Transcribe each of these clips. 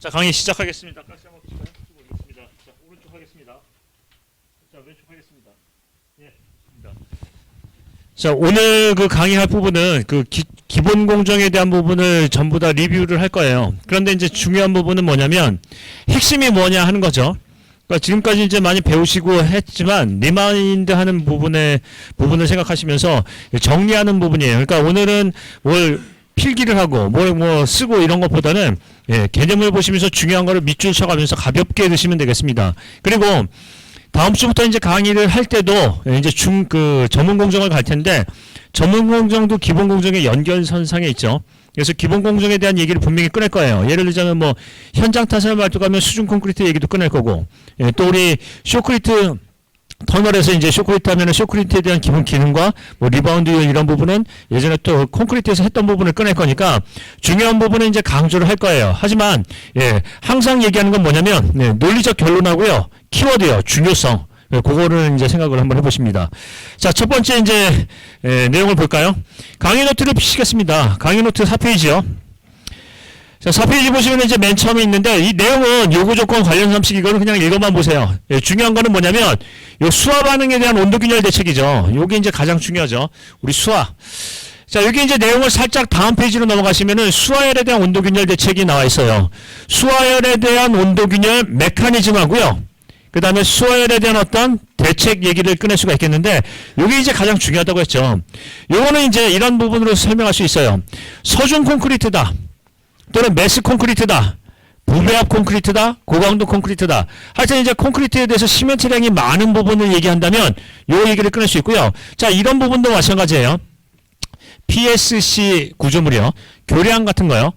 자, 강의 시작하겠습니다. 깍지 한번 치고요. 수고하겠습니다. 자, 오른쪽 하겠습니다. 자, 왼쪽 하겠습니다. 예, 좋습니다. 자, 오늘 그 강의할 부분은 그 기본 공정에 대한 부분을 전부 다 리뷰를 할 거예요. 그런데 이제 중요한 부분은 뭐냐면 핵심이 뭐냐 하는 거죠. 그러니까 지금까지 이제 많이 배우시고 했지만 리마인드 하는 부분을 생각하시면서 정리하는 부분이에요. 그러니까 오늘은 뭘 필기를 하고 뭘 뭐 쓰고 이런 것보다는 개념을 보시면서 중요한 거를 밑줄 쳐가면서 가볍게 드시면 되겠습니다. 그리고 다음 주부터 이제 강의를 할 때도 이제 전문 공정을 갈 텐데 전문 공정도 기본 공정의 연결선상에 있죠. 그래서 기본 공정에 대한 얘기를 분명히 꺼낼 거예요. 예를 들자면 뭐 현장 타설 말뚝하면 수중 콘크리트 얘기도 꺼낼 거고, 또 우리 쇼크리트 터널에서 이제 쇼크리트 하면은 쇼크리트에 대한 기본 기능과 뭐 리바운드 이런 부분은 예전에 또 콘크리트에서 했던 부분을 꺼낼 거니까 중요한 부분은 이제 강조를 할 거예요. 하지만 항상 얘기하는 건 뭐냐면 논리적 결론하고요, 키워드요, 중요성. 그거를 이제 생각을 한번 해보십니다. 자, 첫 번째 이제 내용을 볼까요? 강의 노트를 피시겠습니다. 강의 노트 4페이지요. 자, 4페이지 보시면 이제 맨 처음에 있는데 이 내용은 요구 조건 관련 함식 이거는 그냥 읽어만 보세요. 중요한 거는 뭐냐면 요 수화 반응에 대한 온도 균열 대책이죠. 요게 이제 가장 중요하죠. 우리 수화. 자, 여기 이제 내용을 살짝 다음 페이지로 넘어가시면은 수화열에 대한 온도 균열 대책이 나와 있어요. 수화열에 대한 온도 균열 메커니즘하고요. 그 다음에 수화열에 대한 어떤 대책 얘기를 꺼낼 수가 있겠는데 이게 이제 가장 중요하다고 했죠. 요거는 이제 이런 부분으로 설명할 수 있어요. 서중 콘크리트다, 또는 매스 콘크리트다, 부배합 콘크리트다, 고강도 콘크리트다. 하여튼 이제 콘크리트에 대해서 시멘트량이 많은 부분을 얘기한다면 요 얘기를 꺼낼 수 있고요. 자, 이런 부분도 마찬가지예요. PSC 구조물이요. 교량 같은 거요.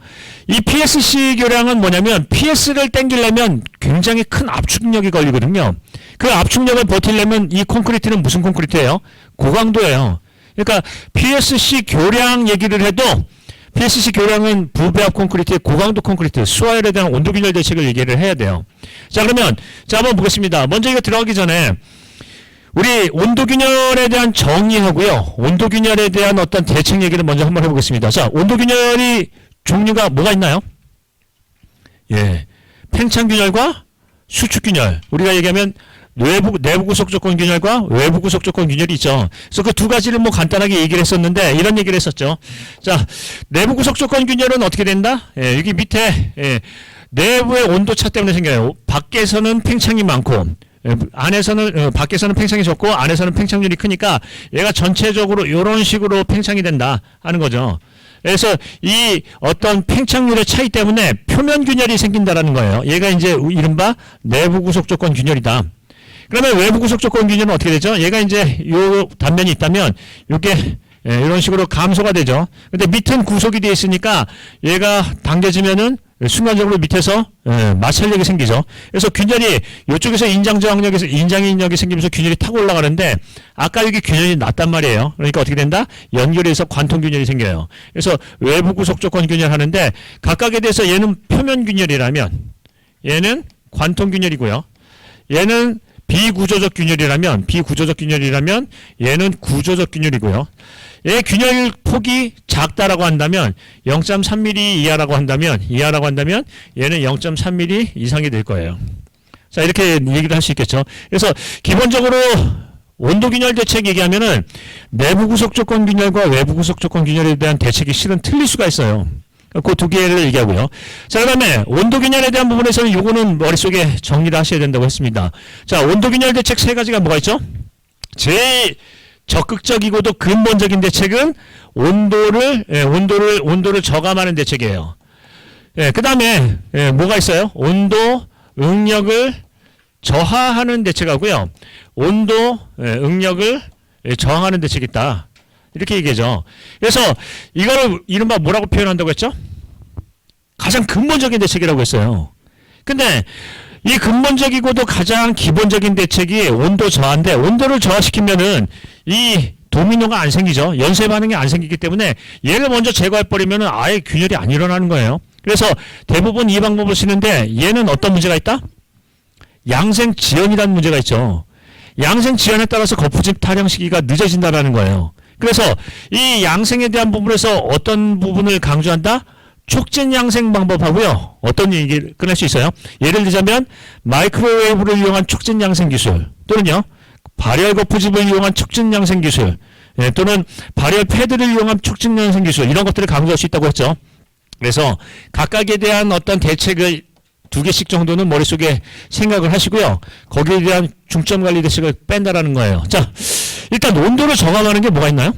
이 PSC 교량은 뭐냐면 PS를 땡기려면 굉장히 큰 압축력이 걸리거든요. 그 압축력을 버티려면 이 콘크리트는 무슨 콘크리트예요? 고강도예요. 그러니까 PSC 교량 얘기를 해도 PSC 교량은 부배합 콘크리트의 고강도 콘크리트, 수화열에 대한 온도 균열 대책을 얘기를 해야 돼요. 자, 그러면 자, 한번 보겠습니다. 먼저 이거 들어가기 전에 우리 온도균열에 대한 정의하고요, 온도균열에 대한 어떤 대책 얘기를 먼저 한번 해보겠습니다. 자, 온도균열이 종류가 뭐가 있나요? 팽창균열과 수축균열. 우리가 얘기하면 내부 구속 조건 균열과 외부 구속 조건 균열이 있죠. 그래서 그 두 가지를 뭐 간단하게 얘기를 했었는데 이런 얘기를 했었죠. 자, 내부 구속 조건 균열은 어떻게 된다? 여기 밑에 내부의 온도차 때문에 생겨요. 밖에서는 팽창이 많고 밖에서는 팽창이 적고 안에서는 팽창률이 크니까 얘가 전체적으로 이런 식으로 팽창이 된다 하는 거죠. 그래서 이 어떤 팽창률의 차이 때문에 표면 균열이 생긴다라는 거예요. 얘가 이제 이른바 내부 구속 조건 균열이다. 그러면 외부 구속 조건 균열은 어떻게 되죠? 얘가 이제 요 단면이 있다면 요게 이런 식으로 감소가 되죠. 근데 밑은 구속이 되어 있으니까 얘가 당겨지면은 순간적으로 밑에서 마찰력이 생기죠. 그래서 균열이 이쪽에서 인장인력이 생기면서 균열이 타고 올라가는데 아까 여기 균열이 낮단 말이에요. 그러니까 어떻게 된다? 연결해서 관통 균열이 생겨요. 그래서 외부 구속 조건 균열 하는데 각각에 대해서 얘는 표면 균열이라면 얘는 관통 균열이고요. 얘는 비구조적 균열이라면 얘는 구조적 균열이고요. 얘 균열 폭이 작다라고 한다면 0.3mm 이하라고 한다면 얘는 0.3mm 이상이 될 거예요. 자, 이렇게 얘기를 할 수 있겠죠. 그래서 기본적으로 온도 균열 대책 얘기하면은 내부 구속 조건 균열과 외부 구속 조건 균열에 대한 대책이 실은 틀릴 수가 있어요. 그 두 개를 얘기하고요. 자, 그 다음에 온도균열에 대한 부분에서는 요거는 머릿속에 정리를 하셔야 된다고 했습니다. 자, 온도균열 대책 세 가지가 뭐가 있죠? 제일 적극적이고도 근본적인 대책은 온도를 저감하는 대책이에요. 그 다음에 뭐가 있어요? 온도 응력을 저하하는 대책하고요. 온도 응력을 저항하는 대책이 있다. 이렇게 얘기하죠. 그래서 이거를 이른바 뭐라고 표현한다고 했죠? 가장 근본적인 대책이라고 했어요. 근데 이 근본적이고도 가장 기본적인 대책이 온도 저하인데 온도를 저하시키면은 이 도미노가 안 생기죠. 연쇄 반응이 안 생기기 때문에 얘를 먼저 제거해버리면은 아예 균열이 안 일어나는 거예요. 그래서 대부분 이 방법을 쓰는데 얘는 어떤 문제가 있다? 양생지연이라는 문제가 있죠. 양생지연에 따라서 거푸집 타령 시기가 늦어진다라는 거예요. 그래서 이 양생에 대한 부분에서 어떤 부분을 강조한다? 촉진 양생 방법하고요. 어떤 얘기를 꺼낼 수 있어요? 예를 들자면 마이크로웨이브를 이용한 촉진 양생 기술 또는요. 발열 거푸집을 이용한 촉진 양생 기술 또는 발열 패드를 이용한 촉진 양생 기술 이런 것들을 강조할 수 있다고 했죠. 그래서 각각에 대한 어떤 대책을 2개씩 정도는 머릿속에 생각을 하시고요. 거기에 대한 중점 관리 대책을 뺀다라는 거예요. 자, 일단 온도를 정함하는 게 뭐가 있나요?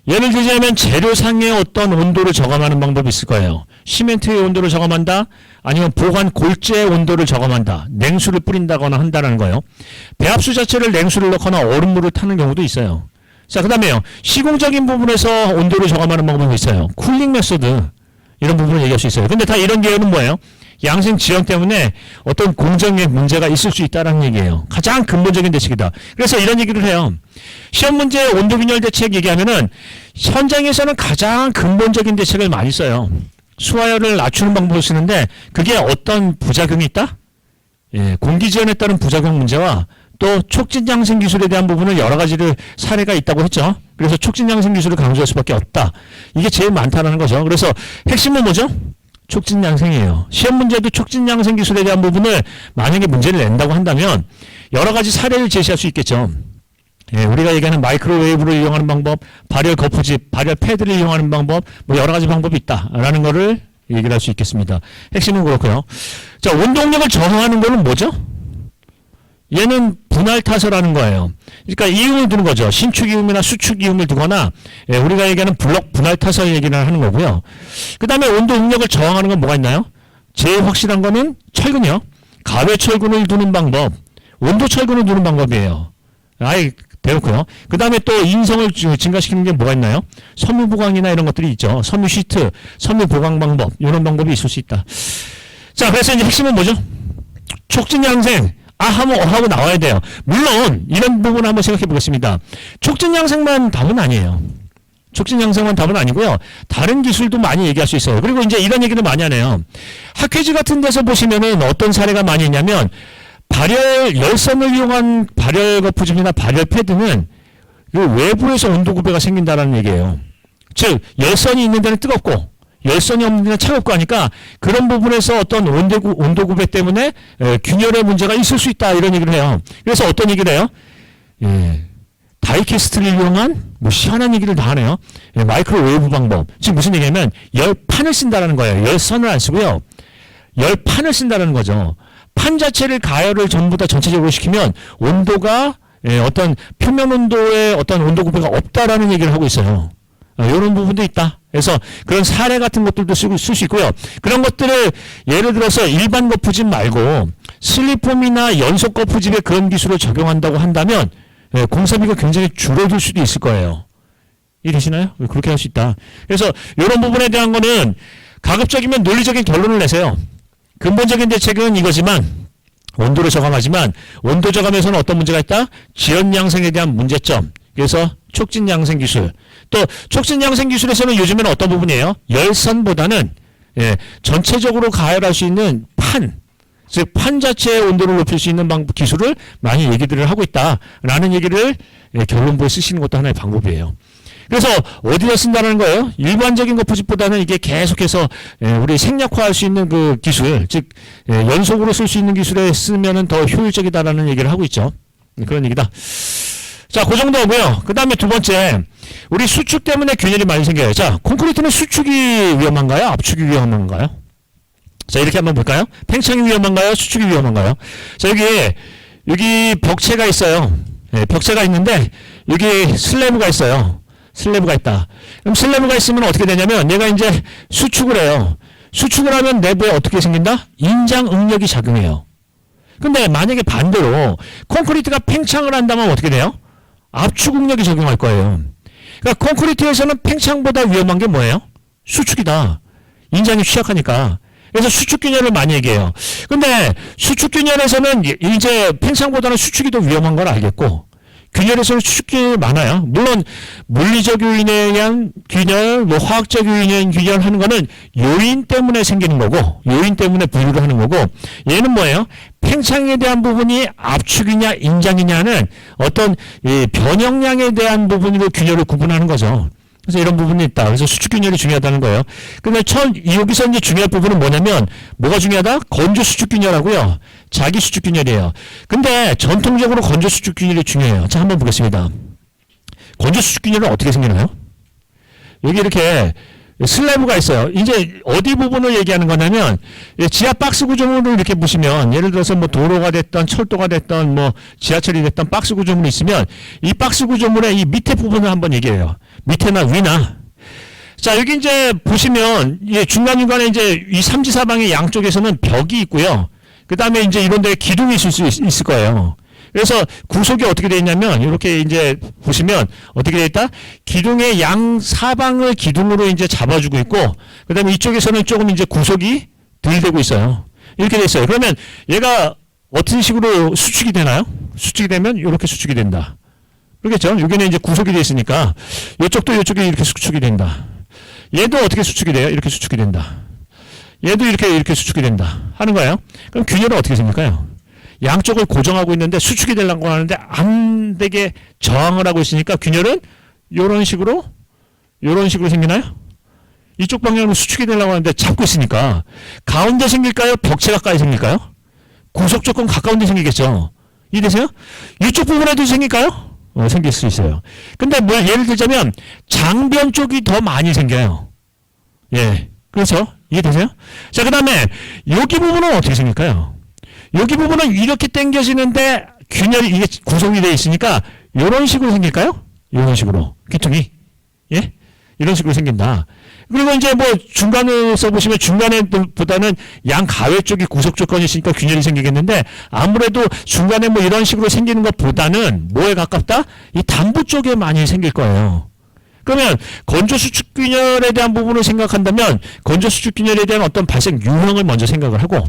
예를 들자면 재료상의 어떤 온도를 저감하는 방법이 있을 거예요. 시멘트의 온도를 저감한다. 아니면 보관 골재의 온도를 저감한다. 냉수를 뿌린다거나 한다는 거예요. 배합수 자체를 냉수를 넣거나 얼음물을 타는 경우도 있어요. 자, 그 다음에요. 시공적인 부분에서 온도를 저감하는 방법이 있어요. 쿨링 메소드 이런 부분을 얘기할 수 있어요. 근데 다 이런 계열은 뭐예요? 양생 지연 때문에 어떤 공정에 문제가 있을 수 있다는 얘기예요. 가장 근본적인 대책이다. 그래서 이런 얘기를 해요. 시험 문제 온도균열 대책 얘기하면은 현장에서는 가장 근본적인 대책을 많이 써요. 수화열을 낮추는 방법을 쓰는데 그게 어떤 부작용이 있다? 예, 공기지연에 따른 부작용 문제와 또 촉진양생 기술에 대한 부분을 여러 가지를 사례가 있다고 했죠. 그래서 촉진양생 기술을 강조할 수밖에 없다. 이게 제일 많다는 거죠. 그래서 핵심은 뭐죠? 촉진양생이에요. 시험 문제도 촉진양생 기술에 대한 부분을 만약에 문제를 낸다고 한다면 여러 가지 사례를 제시할 수 있겠죠. 예, 우리가 얘기하는 마이크로웨이브를 이용하는 방법, 발열 거푸집, 발열 패드를 이용하는 방법, 뭐 여러 가지 방법이 있다라는 거를 얘기를 할 수 있겠습니다. 핵심은 그렇고요. 자, 온동력을 저항하는 거는 뭐죠? 얘는 분할 타설하는 거예요. 그러니까 이음을 두는 거죠. 신축 이음이나 수축 이음을 두거나 우리가 얘기하는 블록 분할 타설 얘기를 하는 거고요. 그 다음에 온도 응력을 저항하는 건 뭐가 있나요? 제일 확실한 거는 철근이요. 가외 철근을 두는 방법, 온도 철근을 두는 방법이에요. 아예 배웠고요. 그 다음에 또 인성을 증가시키는 게 뭐가 있나요? 섬유 보강이나 이런 것들이 있죠. 섬유 시트, 섬유 보강 방법 이런 방법이 있을 수 있다. 자, 그래서 이제 핵심은 뭐죠? 촉진 양생. 하고 나와야 돼요. 물론 이런 부분 한번 생각해 보겠습니다. 촉진 양생만 답은 아니에요. 촉진 양생만 답은 아니고요. 다른 기술도 많이 얘기할 수 있어요. 그리고 이제 이런 얘기를 많이 하네요. 학회지 같은 데서 보시면은 어떤 사례가 많이 있냐면 열선을 이용한 발열 거푸집이나 발열 패드는 그 외부에서 온도 구배가 생긴다라는 얘기예요. 즉 열선이 있는 데는 뜨겁고 열선이 없는 데는 차갑고 하니까 그런 부분에서 어떤 온도 구배 때문에 균열의 문제가 있을 수 있다 이런 얘기를 해요. 그래서 어떤 얘기를 해요? 예, 다이캐스트를 이용한 뭐 희한한 얘기를 다 하네요. 예, 마이크로웨이브 방법. 지금 무슨 얘기냐면 열판을 쓴다는 거예요. 열선을 안 쓰고요. 열판을 쓴다는 거죠. 판 자체를 가열을 전부 다 전체적으로 시키면 온도가 어떤 표면 온도에 어떤 온도 구배가 없다라는 얘기를 하고 있어요. 이런 부분도 있다. 그래서 그런 사례 같은 것들도 쓸 수 있고요. 그런 것들을 예를 들어서 일반 거푸집 말고 슬리폼이나 연속 거푸집에 그런 기술을 적용한다고 한다면 공사비가 굉장히 줄어들 수도 있을 거예요. 이해되시나요? 그렇게 할 수 있다. 그래서 이런 부분에 대한 거는 가급적이면 논리적인 결론을 내세요. 근본적인 대책은 이거지만 온도를 저감하지만 온도 저감에서는 어떤 문제가 있다? 지연 양생에 대한 문제점. 그래서 촉진 양생 기술. 또 촉진 양생 기술에서는 요즘에는 어떤 부분이에요? 열선보다는 전체적으로 가열할 수 있는 판, 즉 판 자체의 온도를 높일 수 있는 기술을 많이 얘기들을 하고 있다라는 얘기를 결론부에 쓰시는 것도 하나의 방법이에요. 그래서 어디다 쓴다는 거예요? 일반적인 거푸집보다는 이게 계속해서 우리 생략화할 수 있는 그 기술, 즉 연속으로 쓸 수 있는 기술에 쓰면은 더 효율적이다라는 얘기를 하고 있죠. 그런 얘기다. 자, 그 정도고요. 그 다음에 두 번째, 우리 수축 때문에 균열이 많이 생겨요. 자, 콘크리트는 수축이 위험한가요? 압축이 위험한가요? 자, 이렇게 한번 볼까요? 팽창이 위험한가요? 수축이 위험한가요? 자, 여기 벽체가 있어요. 벽체가 있는데 여기 슬래브가 있어요. 슬래브가 있다. 그럼 슬래브가 있으면 어떻게 되냐면 얘가 이제 수축을 해요. 수축을 하면 내부에 어떻게 생긴다? 인장 응력이 작용해요. 근데 만약에 반대로 콘크리트가 팽창을 한다면 어떻게 돼요? 압축 응력이 적용할 거예요. 그러니까 콘크리트에서는 팽창보다 위험한 게 뭐예요? 수축이다. 인장이 취약하니까. 그래서 수축균열을 많이 얘기해요. 근데 수축균열에서는 이제 팽창보다는 수축이 더 위험한 걸 알겠고 균열에서는 수축균열이 많아요. 물론 물리적 요인에 의한 균열, 뭐 화학적 요인에 의한 균열 하는 거는 요인 때문에 생기는 거고 요인 때문에 분류를 하는 거고 얘는 뭐예요? 팽창에 대한 부분이 압축이냐 인장이냐는 어떤 변형량에 대한 부분으로 균열을 구분하는 거죠. 그래서 이런 부분이 있다. 그래서 수축균열이 중요하다는 거예요. 근데 여기서 이제 중요한 부분은 뭐냐면, 뭐가 중요하다? 건조 수축균열하고요. 자기 수축균열이에요. 근데 전통적으로 건조 수축균열이 중요해요. 자, 한번 보겠습니다. 건조 수축균열은 어떻게 생기나요? 여기 이렇게 슬래브가 있어요. 이제 어디 부분을 얘기하는 거냐면, 지하 박스 구조물을 이렇게 보시면, 예를 들어서 뭐 도로가 됐던 철도가 됐던 뭐 지하철이 됐던 박스 구조물이 있으면, 이 박스 구조물의 이 밑에 부분을 한번 얘기해요. 밑에나 위나. 자, 여기 이제 보시면, 중간중간에 이제 이 삼지사방의 양쪽에서는 벽이 있고요. 그 다음에 이제 이런 데 기둥이 있을 거예요. 그래서 구속이 어떻게 되어 있냐면, 이렇게 이제 보시면 어떻게 되어 있다? 기둥의 양 사방을 기둥으로 이제 잡아주고 있고, 그 다음에 이쪽에서는 조금 이제 구속이 덜 되고 있어요. 이렇게 되어 있어요. 그러면 얘가 어떤 식으로 수축이 되나요? 수축이 되면 이렇게 수축이 된다. 그렇겠죠? 여기는 이제 구속이 되어 있으니까, 이쪽도 이쪽이 이렇게 수축이 된다. 얘도 어떻게 수축이 돼요? 이렇게 수축이 된다. 얘도 이렇게 수축이 된다. 하는 거예요. 그럼 균열은 어떻게 생길까요? 양쪽을 고정하고 있는데 수축이 되려고 하는데 안 되게 저항을 하고 있으니까 균열은 이런 식으로 생기나요? 이쪽 방향으로 수축이 되려고 하는데 잡고 있으니까 가운데 생길까요? 벽체 가까이 생길까요? 구속 조건 가까운 데 생기겠죠. 이해되세요? 이쪽 부분에도 생길까요? 생길 수 있어요. 근데 뭐 예를 들자면 장변 쪽이 더 많이 생겨요. 예. 그렇죠? 이해되세요? 자, 그 다음에 여기 부분은 어떻게 생길까요? 여기 부분은 이렇게 당겨지는데 균열이 이게 구성이 되어 있으니까 이런 식으로 생길까요? 이런 식으로 기둥이 예 이런 식으로 생긴다. 그리고 이제 뭐 중간을 써보시면 중간에보다는 양 가외 쪽이 구속 조건이 있으니까 균열이 생기겠는데 아무래도 중간에 뭐 이런 식으로 생기는 것보다는 뭐에 가깝다? 이 단부 쪽에 많이 생길 거예요. 그러면 건조 수축 균열에 대한 부분을 생각한다면 건조 수축 균열에 대한 어떤 발생 유형을 먼저 생각을 하고.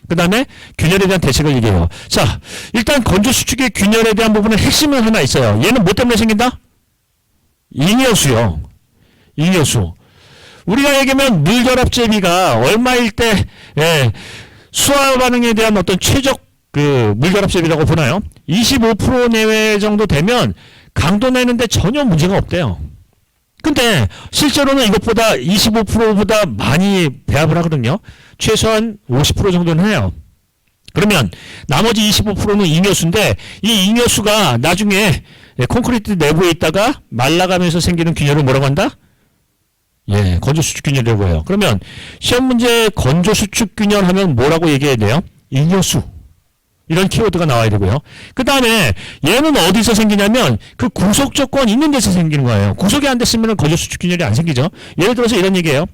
그 다음에 균열에 대한 대책을 얘기해요. 자, 일단 건조 수축의 균열에 대한 부분은 핵심은 하나 있어요. 얘는 뭐 때문에 생긴다? 잉여수요. 잉여수. 우리가 얘기하면 물결합제비가 얼마일 때 수화 반응에 대한 어떤 최적 그 물결합제비라고 보나요? 25% 내외 정도 되면 강도 내는데 전혀 문제가 없대요. 근데 실제로는 이것보다 25%보다 많이 배합을 하거든요. 최소한 50% 정도는 해요. 그러면 나머지 25%는 잉여수인데 이 잉여수가 나중에 콘크리트 내부에 있다가 말라가면서 생기는 균열을 뭐라고 한다? 예, 건조수축균열이라고 해요. 그러면 시험 문제 건조수축균열 하면 뭐라고 얘기해야 돼요? 잉여수. 이런 키워드가 나와야 되고요. 그 다음에 얘는 어디서 생기냐면 그 구속 조건 있는 데서 생기는 거예요. 구속이 안 됐으면 건조수축균열이 안 생기죠. 예를 들어서 이런 얘기예요.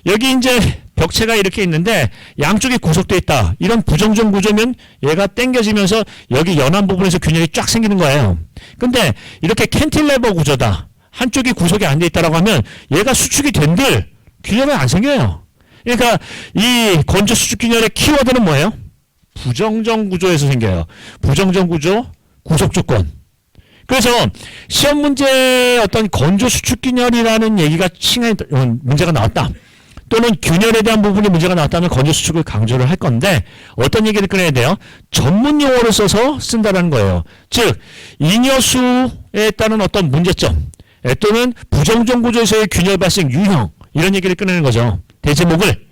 여기 이제 벽체가 이렇게 있는데 양쪽이 구속되어 있다. 이런 부정전 구조면 얘가 당겨지면서 여기 연한 부분에서 균열이 쫙 생기는 거예요. 근데 이렇게 캔틸레버 구조다. 한쪽이 구속이 안 돼 있다라고 하면 얘가 수축이 된들 균열은 안 생겨요. 그러니까 이 건조수축균열의 키워드는 뭐예요? 부정전 구조에서 생겨요. 부정전 구조, 구속 조건. 그래서 시험 문제에 어떤 건조 수축균열이라는 얘기가 문제가 나왔다. 또는 균열에 대한 부분이 문제가 나왔다면 건조 수축을 강조를 할 건데 어떤 얘기를 꺼내야 돼요? 전문 용어를 써서 쓴다는 거예요. 즉 잉여수에 따른 어떤 문제점 또는 부정전 구조에서의 균열 발생 유형 이런 얘기를 꺼내는 거죠. 대제목을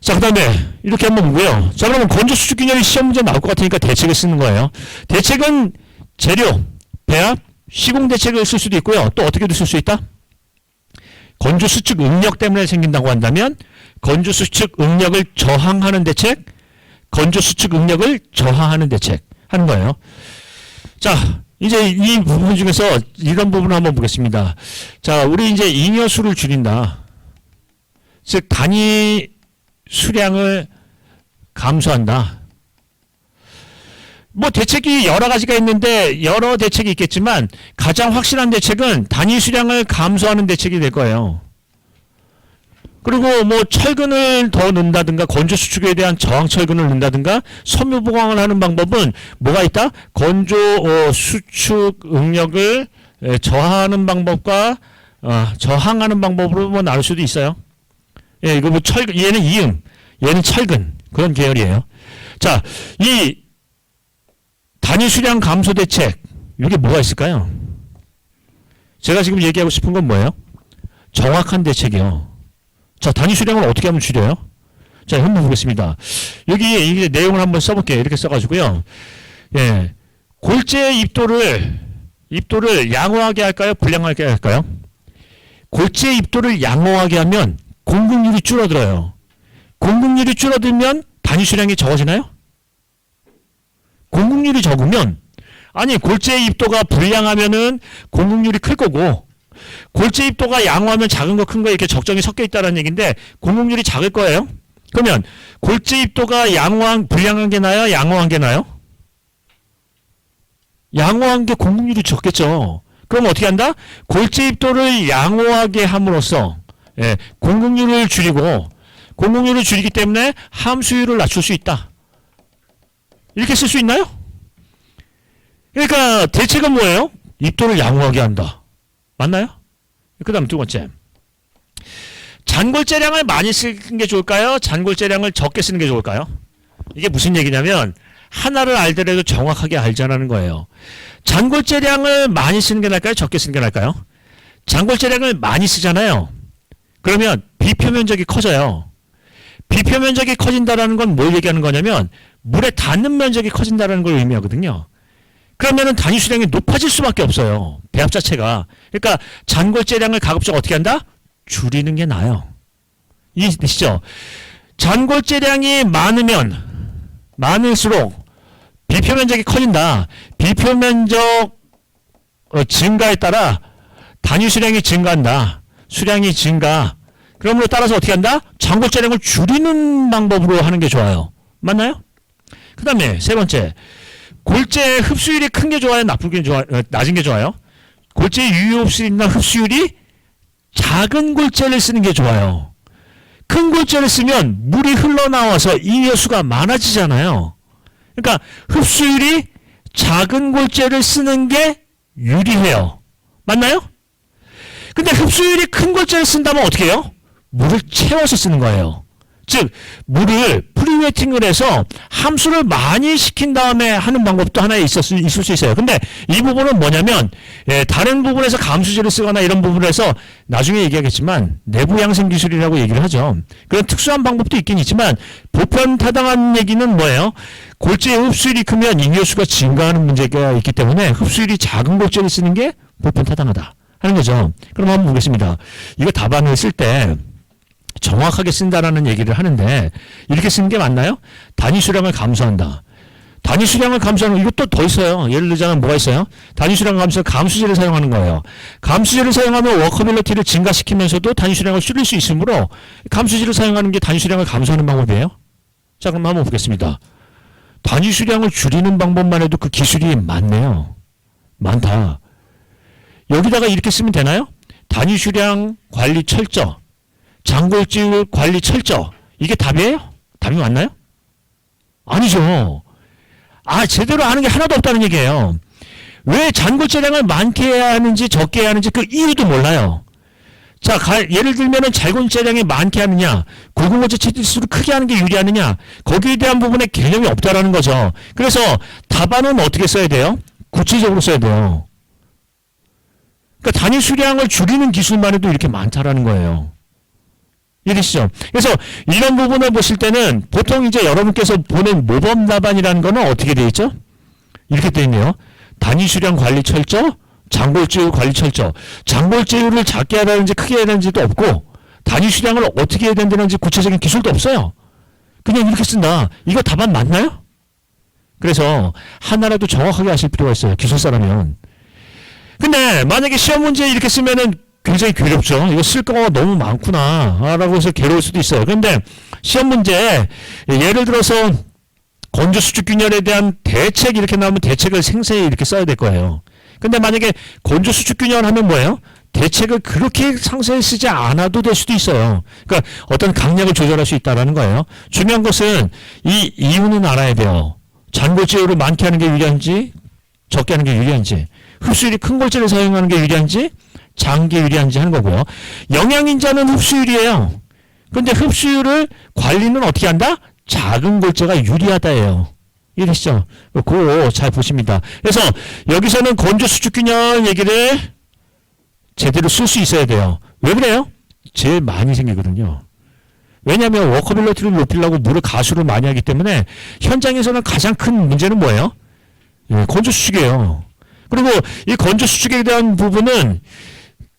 자, 그 다음에 이렇게 한번 보고요. 자, 그러면 건조 수축 균열이 시험 문제 나올 것 같으니까 대책을 쓰는 거예요. 대책은 재료, 배합, 시공 대책을 쓸 수도 있고요. 또 어떻게도 쓸 수 있다? 건조 수축 응력 때문에 생긴다고 한다면 건조 수축 응력을 저항하는 대책, 건조 수축 응력을 저하하는 대책 하는 거예요. 자, 이제 이 부분 중에서 이런 부분을 한번 보겠습니다. 자, 우리 이제 잉여수를 줄인다. 즉 단위 수량을 감소한다. 뭐 대책이 여러 가지가 있는데 여러 대책이 있겠지만 가장 확실한 대책은 단위 수량을 감소하는 대책이 될 거예요. 그리고 뭐 철근을 더 넣는다든가 건조 수축에 대한 저항 철근을 넣는다든가 섬유 보강을 하는 방법은 뭐가 있다? 건조 수축 응력을 저하하는 방법과 저항하는 방법으로 뭐 나눌 수도 있어요. 예, 이거 뭐 철근, 얘는 이음, 얘는 철근 그런 계열이에요. 자, 이 단위 수량 감소 대책 이게 뭐가 있을까요? 제가 지금 얘기하고 싶은 건 뭐예요? 정확한 대책이요. 자, 단위 수량을 어떻게 하면 줄여요? 자, 한번 보겠습니다. 여기 이 내용을 한번 써볼게요. 이렇게 써가지고요. 예, 골재의 입도를 양호하게 할까요? 불량하게 할까요? 골재의 입도를 양호하게 하면 공급률이 줄어들어요. 공급률이 줄어들면 단위 수량이 적어지나요? 공급률이 적으면, 아니 골재의 입도가 불량하면은 공급률이 클 거고, 골재 입도가 양호하면 작은 거 큰 거 이렇게 적정히 섞여 있다는 얘기인데 공급률이 작을 거예요. 그러면 골재 입도가 불량한 게 나요? 양호한 게 나요? 양호한 게 공급률이 적겠죠. 그럼 어떻게 한다? 골재 입도를 양호하게 함으로써 공급률을 줄이고, 공급률을 줄이기 때문에 함수율을 낮출 수 있다. 이렇게 쓸 수 있나요? 그러니까 대책은 뭐예요? 입도를 양호하게 한다. 맞나요? 그 다음 두 번째. 잔골재량을 많이 쓰는 게 좋을까요? 잔골재량을 적게 쓰는 게 좋을까요? 이게 무슨 얘기냐면 하나를 알더라도 정확하게 알자라는 거예요. 잔골재량을 많이 쓰는 게 나을까요? 적게 쓰는 게 나을까요? 잔골재량을 많이 쓰잖아요. 그러면 비표면적이 커져요. 비표면적이 커진다는 건 뭘 얘기하는 거냐면 물에 닿는 면적이 커진다는 걸 의미하거든요. 그러면은 단위 수량이 높아질 수밖에 없어요. 배합 자체가. 그러니까 잔골재량을 가급적 어떻게 한다? 줄이는 게 나아요. 이해되시죠? 잔골재량이 많을수록 비표면적이 커진다. 비표면적 증가에 따라 단위 수량이 증가한다. 수량이 증가. 그러므로 따라서 어떻게 한다? 잔골재량을 줄이는 방법으로 하는 게 좋아요. 맞나요? 그 다음에 세 번째. 골재 흡수율이 큰 게 좋아요? 낮은 게 좋아요? 골재 유효흡수율이나 흡수율이 작은 골재를 쓰는 게 좋아요. 큰 골재를 쓰면 물이 흘러나와서 잉여수가 많아지잖아요. 그러니까 흡수율이 작은 골재를 쓰는 게 유리해요. 맞나요? 근데 흡수율이 큰 골재를 쓴다면 어떻게 해요? 물을 채워서 쓰는 거예요. 즉 물을 프리웨팅을 해서 함수를 많이 시킨 다음에 하는 방법도 하나 있을 수 있어요. 근데 이 부분은 뭐냐면 다른 부분에서 감수질을 쓰거나 이런 부분에서 나중에 얘기하겠지만 내부 양생 기술이라고 얘기를 하죠. 그런 특수한 방법도 있긴 있지만 보편타당한 얘기는 뭐예요? 골재의 흡수율이 크면 잉여수가 증가하는 문제가 있기 때문에 흡수율이 작은 골재를 쓰는 게 보편타당하다 하는 거죠. 그럼 한번 보겠습니다. 이거 답안을 쓸 때 정확하게 쓴다라는 얘기를 하는데 이렇게 쓰는 게 맞나요? 단위 수량을 감소한다. 단위 수량을 감소하는 이것도 더 있어요. 예를 들자면 뭐가 있어요? 단위 수량 감소 감수제를 사용하는 거예요. 감수제를 사용하면 워커빌리티를 증가시키면서도 단위 수량을 줄일 수 있으므로 감수제를 사용하는 게 단위 수량을 감소하는 방법이에요. 자, 그럼 한번 보겠습니다. 단위 수량을 줄이는 방법만 해도 그 기술이 많네요. 많다. 여기다가 이렇게 쓰면 되나요? 단위 수량 관리 철저, 잔골재율 관리 철저, 이게 답이에요? 답이 맞나요? 아니죠. 제대로 하는 게 하나도 없다는 얘기예요. 왜 잔골재량을 많게 해야 하는지 적게 해야 하는지 그 이유도 몰라요. 자, 예를 들면은 잔골재량이 많게 하느냐, 고공골재 체질수를 크게 하는 게 유리하느냐, 거기에 대한 부분에 개념이 없다라는 거죠. 그래서 답안은 어떻게 써야 돼요? 구체적으로 써야 돼요. 그러니까 단위 수량을 줄이는 기술만 해도 이렇게 많다라는 거예요. 이해되시죠? 그래서 이런 부분을 보실 때는 보통 이제 여러분께서 보낸 모범 답안이라는 거는 어떻게 되어 있죠? 이렇게 되어 있네요. 단위 수량 관리 철저, 잔골재율 관리 철저. 잔골재율을 작게 해야 되는지 크게 해야 되는지도 없고 단위 수량을 어떻게 해야 된다는지 구체적인 기술도 없어요. 그냥 이렇게 쓴다. 이거 답안 맞나요? 그래서 하나라도 정확하게 아실 필요가 있어요. 기술사라면. 근데 만약에 시험 문제 이렇게 쓰면은 굉장히 괴롭죠. 이거 쓸 거가 너무 많구나 라고 해서 괴로울 수도 있어요. 그런데 시험 문제 예를 들어서 건조 수축 균열에 대한 대책 이렇게 나오면 대책을 생생히 이렇게 써야 될 거예요. 근데 만약에 건조 수축 균열 하면 뭐예요? 대책을 그렇게 상세히 쓰지 않아도 될 수도 있어요. 그러니까 어떤 강약을 조절할 수 있다는 거예요. 중요한 것은 이 이유는 알아야 돼요. 잔골재율을 많게 하는 게 유리한지 적게 하는 게 유리한지, 흡수율이 큰 골재를 사용하는 게 유리한지 작은 게 유리한지 하는 거고요. 영양인자는 흡수율이에요. 근데 흡수율을 관리는 어떻게 한다? 작은 골재가 유리하다예요. 이해되시죠? 그거 잘 보십니다. 그래서 여기서는 건조 수축 균열 얘기를 제대로 쓸 수 있어야 돼요. 왜 그래요? 제일 많이 생기거든요. 왜냐하면 워커빌리티를 높이려고 물을 가수를 많이 하기 때문에 현장에서는 가장 큰 문제는 뭐예요? 예, 건조 수축이에요. 그리고 이 건조 수축에 대한 부분은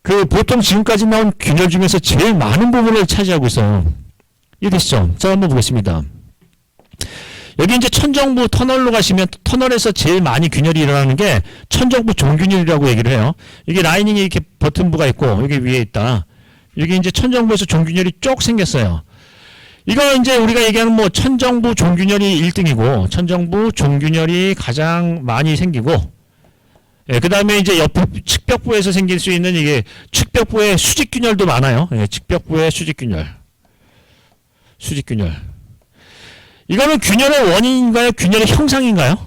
그 보통 지금까지 나온 균열 중에서 제일 많은 부분을 차지하고 있어요. 이해되시죠? 자, 한번 보겠습니다. 여기 이제 천정부 터널로 가시면 터널에서 제일 많이 균열이 일어나는 게 천정부 종균열이라고 얘기를 해요. 이게 라이닝이 이렇게 버튼부가 있고 여기 위에 있다. 여기 이제 천정부에서 종균열이 쭉 생겼어요. 이거 이제 우리가 얘기하는 뭐 천정부 종균열이 1등이고 천정부 종균열이 가장 많이 생기고 예, 그 다음에 이제 옆에 측벽부에서 생길 수 있는 이게 측벽부의 수직균열도 많아요. 예, 측벽부의 수직균열. 이거는 균열의 원인인가요? 균열의 형상인가요?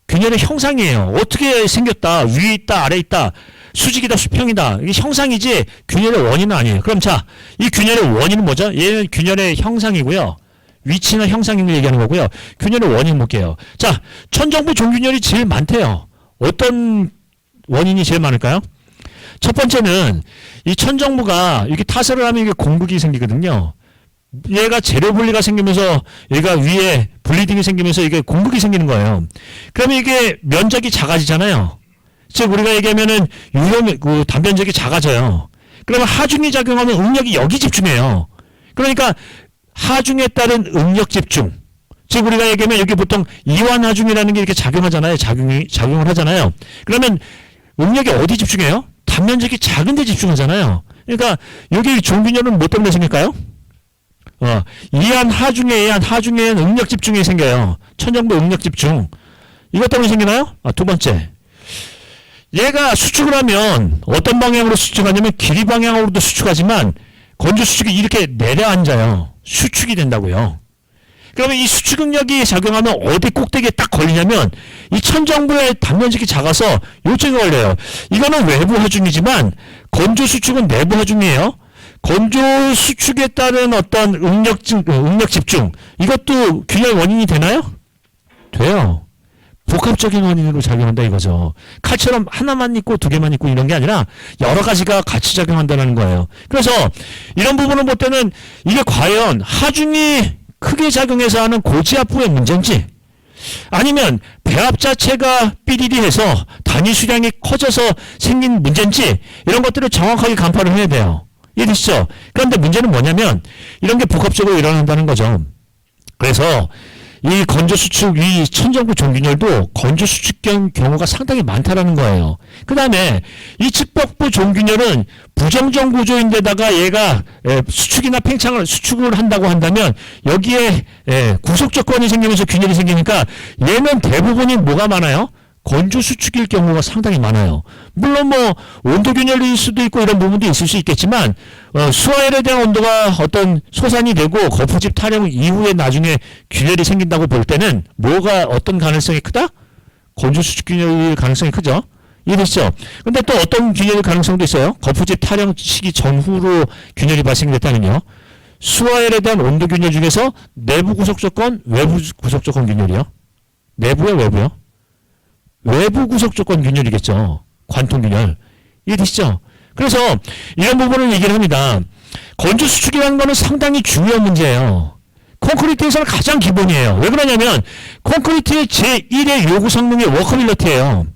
균열의 형상이에요. 어떻게 생겼다. 위에 있다. 아래 있다. 수직이다. 수평이다. 이게 형상이지 균열의 원인은 아니에요. 그럼 자, 이 균열의 원인은 뭐죠? 얘는 균열의 형상이고요. 위치나 형상을 얘기하는 거고요. 균열의 원인 볼게요. 자, 천정부 종균열이 제일 많대요. 어떤 원인이 제일 많을까요? 첫 번째는 이 천정부가 이렇게 타설을 하면 이게 공극이 생기거든요. 얘가 재료 분리가 생기면서 얘가 위에 블리딩이 생기면서 이게 공극이 생기는 거예요. 그러면 이게 면적이 작아지잖아요. 즉 우리가 얘기하면은 그 단면적이 작아져요. 그러면 하중이 작용하면 응력이 여기 집중해요. 그러니까 하중에 따른 응력 집중. 즉 우리가 얘기하면 여기 보통 이완하중이라는 게 이렇게 작용하잖아요. 작용을 하잖아요. 그러면 응력이 어디 집중해요? 단면적이 작은 데 집중하잖아요. 그러니까 여기 종균열은 뭐 때문에 생길까요? 이한 하중에 응력 집중이 생겨요. 천정부 응력 집중. 이것 때문에 생기나요? 두 번째. 얘가 수축을 하면 어떤 방향으로 수축하냐면 길이 방향으로도 수축하지만 건조 수축이 이렇게 내려앉아요. 수축이 된다고요. 그러면 이 수축 응력이 작용하면 어디 꼭대기에 딱 걸리냐면 이 천정부의 단면적이 작아서 요쪽에 걸려요. 이거는 외부 하중이지만 건조 수축은 내부 하중이에요. 건조 수축에 따른 어떤 응력 집중 이것도 균열 원인이 되나요? 돼요. 복합적인 원인으로 작용한다 이거죠. 칼처럼 하나만 있고 두 개만 있고 이런 게 아니라 여러 가지가 같이 작용한다는 거예요. 그래서 이런 부분을 볼 때는 이게 과연 하중이 크게 작용해서 하는 고지압부의 문제인지 아니면 배압 자체가 삐리리해서 단위 수량이 커져서 생긴 문제인지 이런 것들을 정확하게 간파를 해야 돼요. 이해되시죠? 그런데 문제는 뭐냐면 이런 게 복합적으로 일어난다는 거죠. 그래서 이 건조 수축, 이 천정부 종균열도 건조 수축형 경우가 상당히 많다라는 거예요. 그 다음에 이 측벽부 종균열은 부정정 구조인데다가 얘가 수축이나 팽창을 수축을 한다고 한다면 여기에 구속 조건이 생기면서 균열이 생기니까 얘는 대부분이 뭐가 많아요? 건조 수축일 경우가 상당히 많아요. 물론 뭐 온도 균열일 수도 있고 이런 부분도 있을 수 있겠지만 수화열에 대한 온도가 어떤 소산이 되고 거푸집 타령 이후에 나중에 균열이 생긴다고 볼 때는 뭐가 어떤 가능성이 크다? 건조 수축 균열일 가능성이 크죠. 이해되시죠? 근데 또 어떤 균열일 가능성도 있어요. 거푸집 타령 시기 전후로 균열이 발생됐다면요. 수화열에 대한 온도 균열 중에서 내부 구속 조건, 외부 구속 조건 균열이요. 내부요, 외부요? 외부 구속 조건 균열이겠죠. 관통 균열. 이해되시죠? 그래서 이런 부분을 얘기를 합니다. 건조 수축이라는 거는 상당히 중요한 문제예요. 콘크리트에서는 가장 기본이에요. 왜 그러냐면 콘크리트의 제1의 요구 성능이 워커빌리티예요.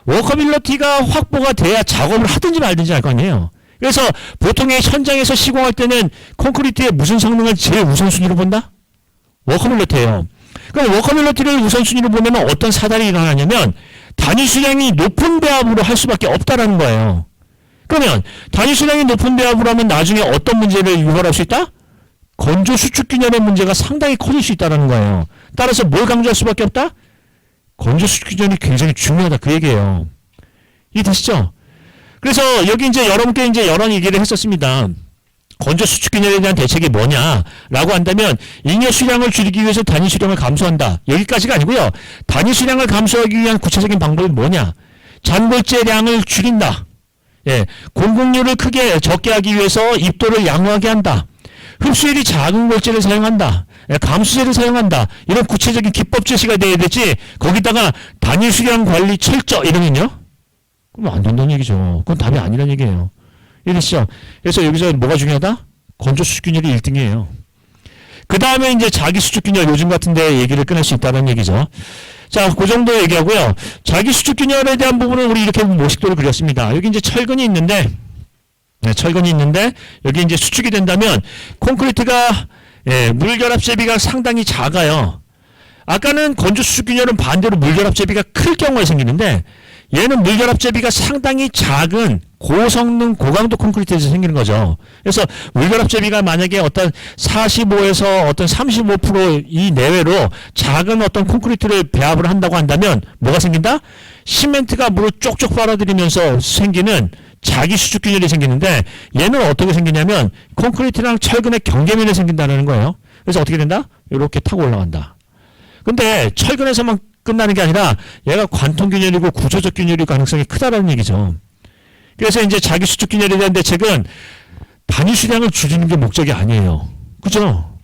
워커빌리티가 확보가 돼야 작업을 하든지 말든지 할 거 아니에요. 그래서 보통의 현장에서 시공할 때는 콘크리트의 무슨 성능을 제일 우선순위로 본다? 워커빌리티예요. 그럼 워커빌리티를 우선순위로 보면 어떤 사달이 일어나냐면 단위 수량이 높은 배합으로 할 수밖에 없다라는 거예요. 그러면 단위 수량이 높은 배합으로 하면 나중에 어떤 문제를 유발할 수 있다? 건조 수축 균열의 문제가 상당히 커질 수 있다는 거예요. 따라서 뭘 강조할 수밖에 없다? 건조 수축 균열이 굉장히 중요하다 그 얘기예요. 이해되시죠? 그래서 여기 이제 여러분께 이제 여러 얘기를 했었습니다. 건조 수축 균열에 대한 대책이 뭐냐라고 한다면 잉여 수량을 줄이기 위해서 단위 수량을 감소한다. 여기까지가 아니고요. 단위 수량을 감소하기 위한 구체적인 방법이 뭐냐? 잔골재량을 줄인다. 공공률을 적게 하기 위해서 입도를 양호하게 한다. 흡수율이 작은 골재를 사용한다. 감수제를 사용한다. 이런 구체적인 기법 제시가 돼야 되지. 거기다가 단위 수량 관리 철저 이러면요. 그럼 안 된다는 얘기죠. 그건 답이 아니라는 얘기예요. 이해되시죠? 그래서 여기서 뭐가 중요하다? 건조 수축균열이 1등이에요. 그 다음에 이제 자기 수축균열 요즘 같은데 얘기를 꺼낼 수 있다는 얘기죠. 자, 그 정도 얘기하고요. 자기 수축균열에 대한 부분은 우리 이렇게 모식도를 그렸습니다. 여기 이제 철근이 있는데, 네, 철근이 있는데 여기 이제 수축이 된다면 콘크리트가 물결합 제비가 상당히 작아요. 아까는 건조 수축균열은 반대로 물결합 제비가 클 경우에 생기는데 얘는 물결합 제비가 상당히 작은 고성능 고강도 콘크리트에서 생기는 거죠. 그래서 물결합 제비가 만약에 어떤 45에서 어떤 35%이 내외로 작은 어떤 콘크리트를 배합을 한다고 한다면 뭐가 생긴다? 시멘트가 물을 쪽쪽 빨아들이면서 생기는 자기 수축균열이 생기는데 얘는 어떻게 생기냐면 콘크리트랑 철근의 경계면에 생긴다는 거예요. 그래서 어떻게 된다? 이렇게 타고 올라간다. 근데 철근에서만 끝나는 게 아니라 얘가 관통균열이고 구조적 균열일 가능성이 크다라는 얘기죠. 그래서 이제 자기 수축균열에 대한 대책은 단위 수량을 줄이는 게 목적이 아니에요. 그죠?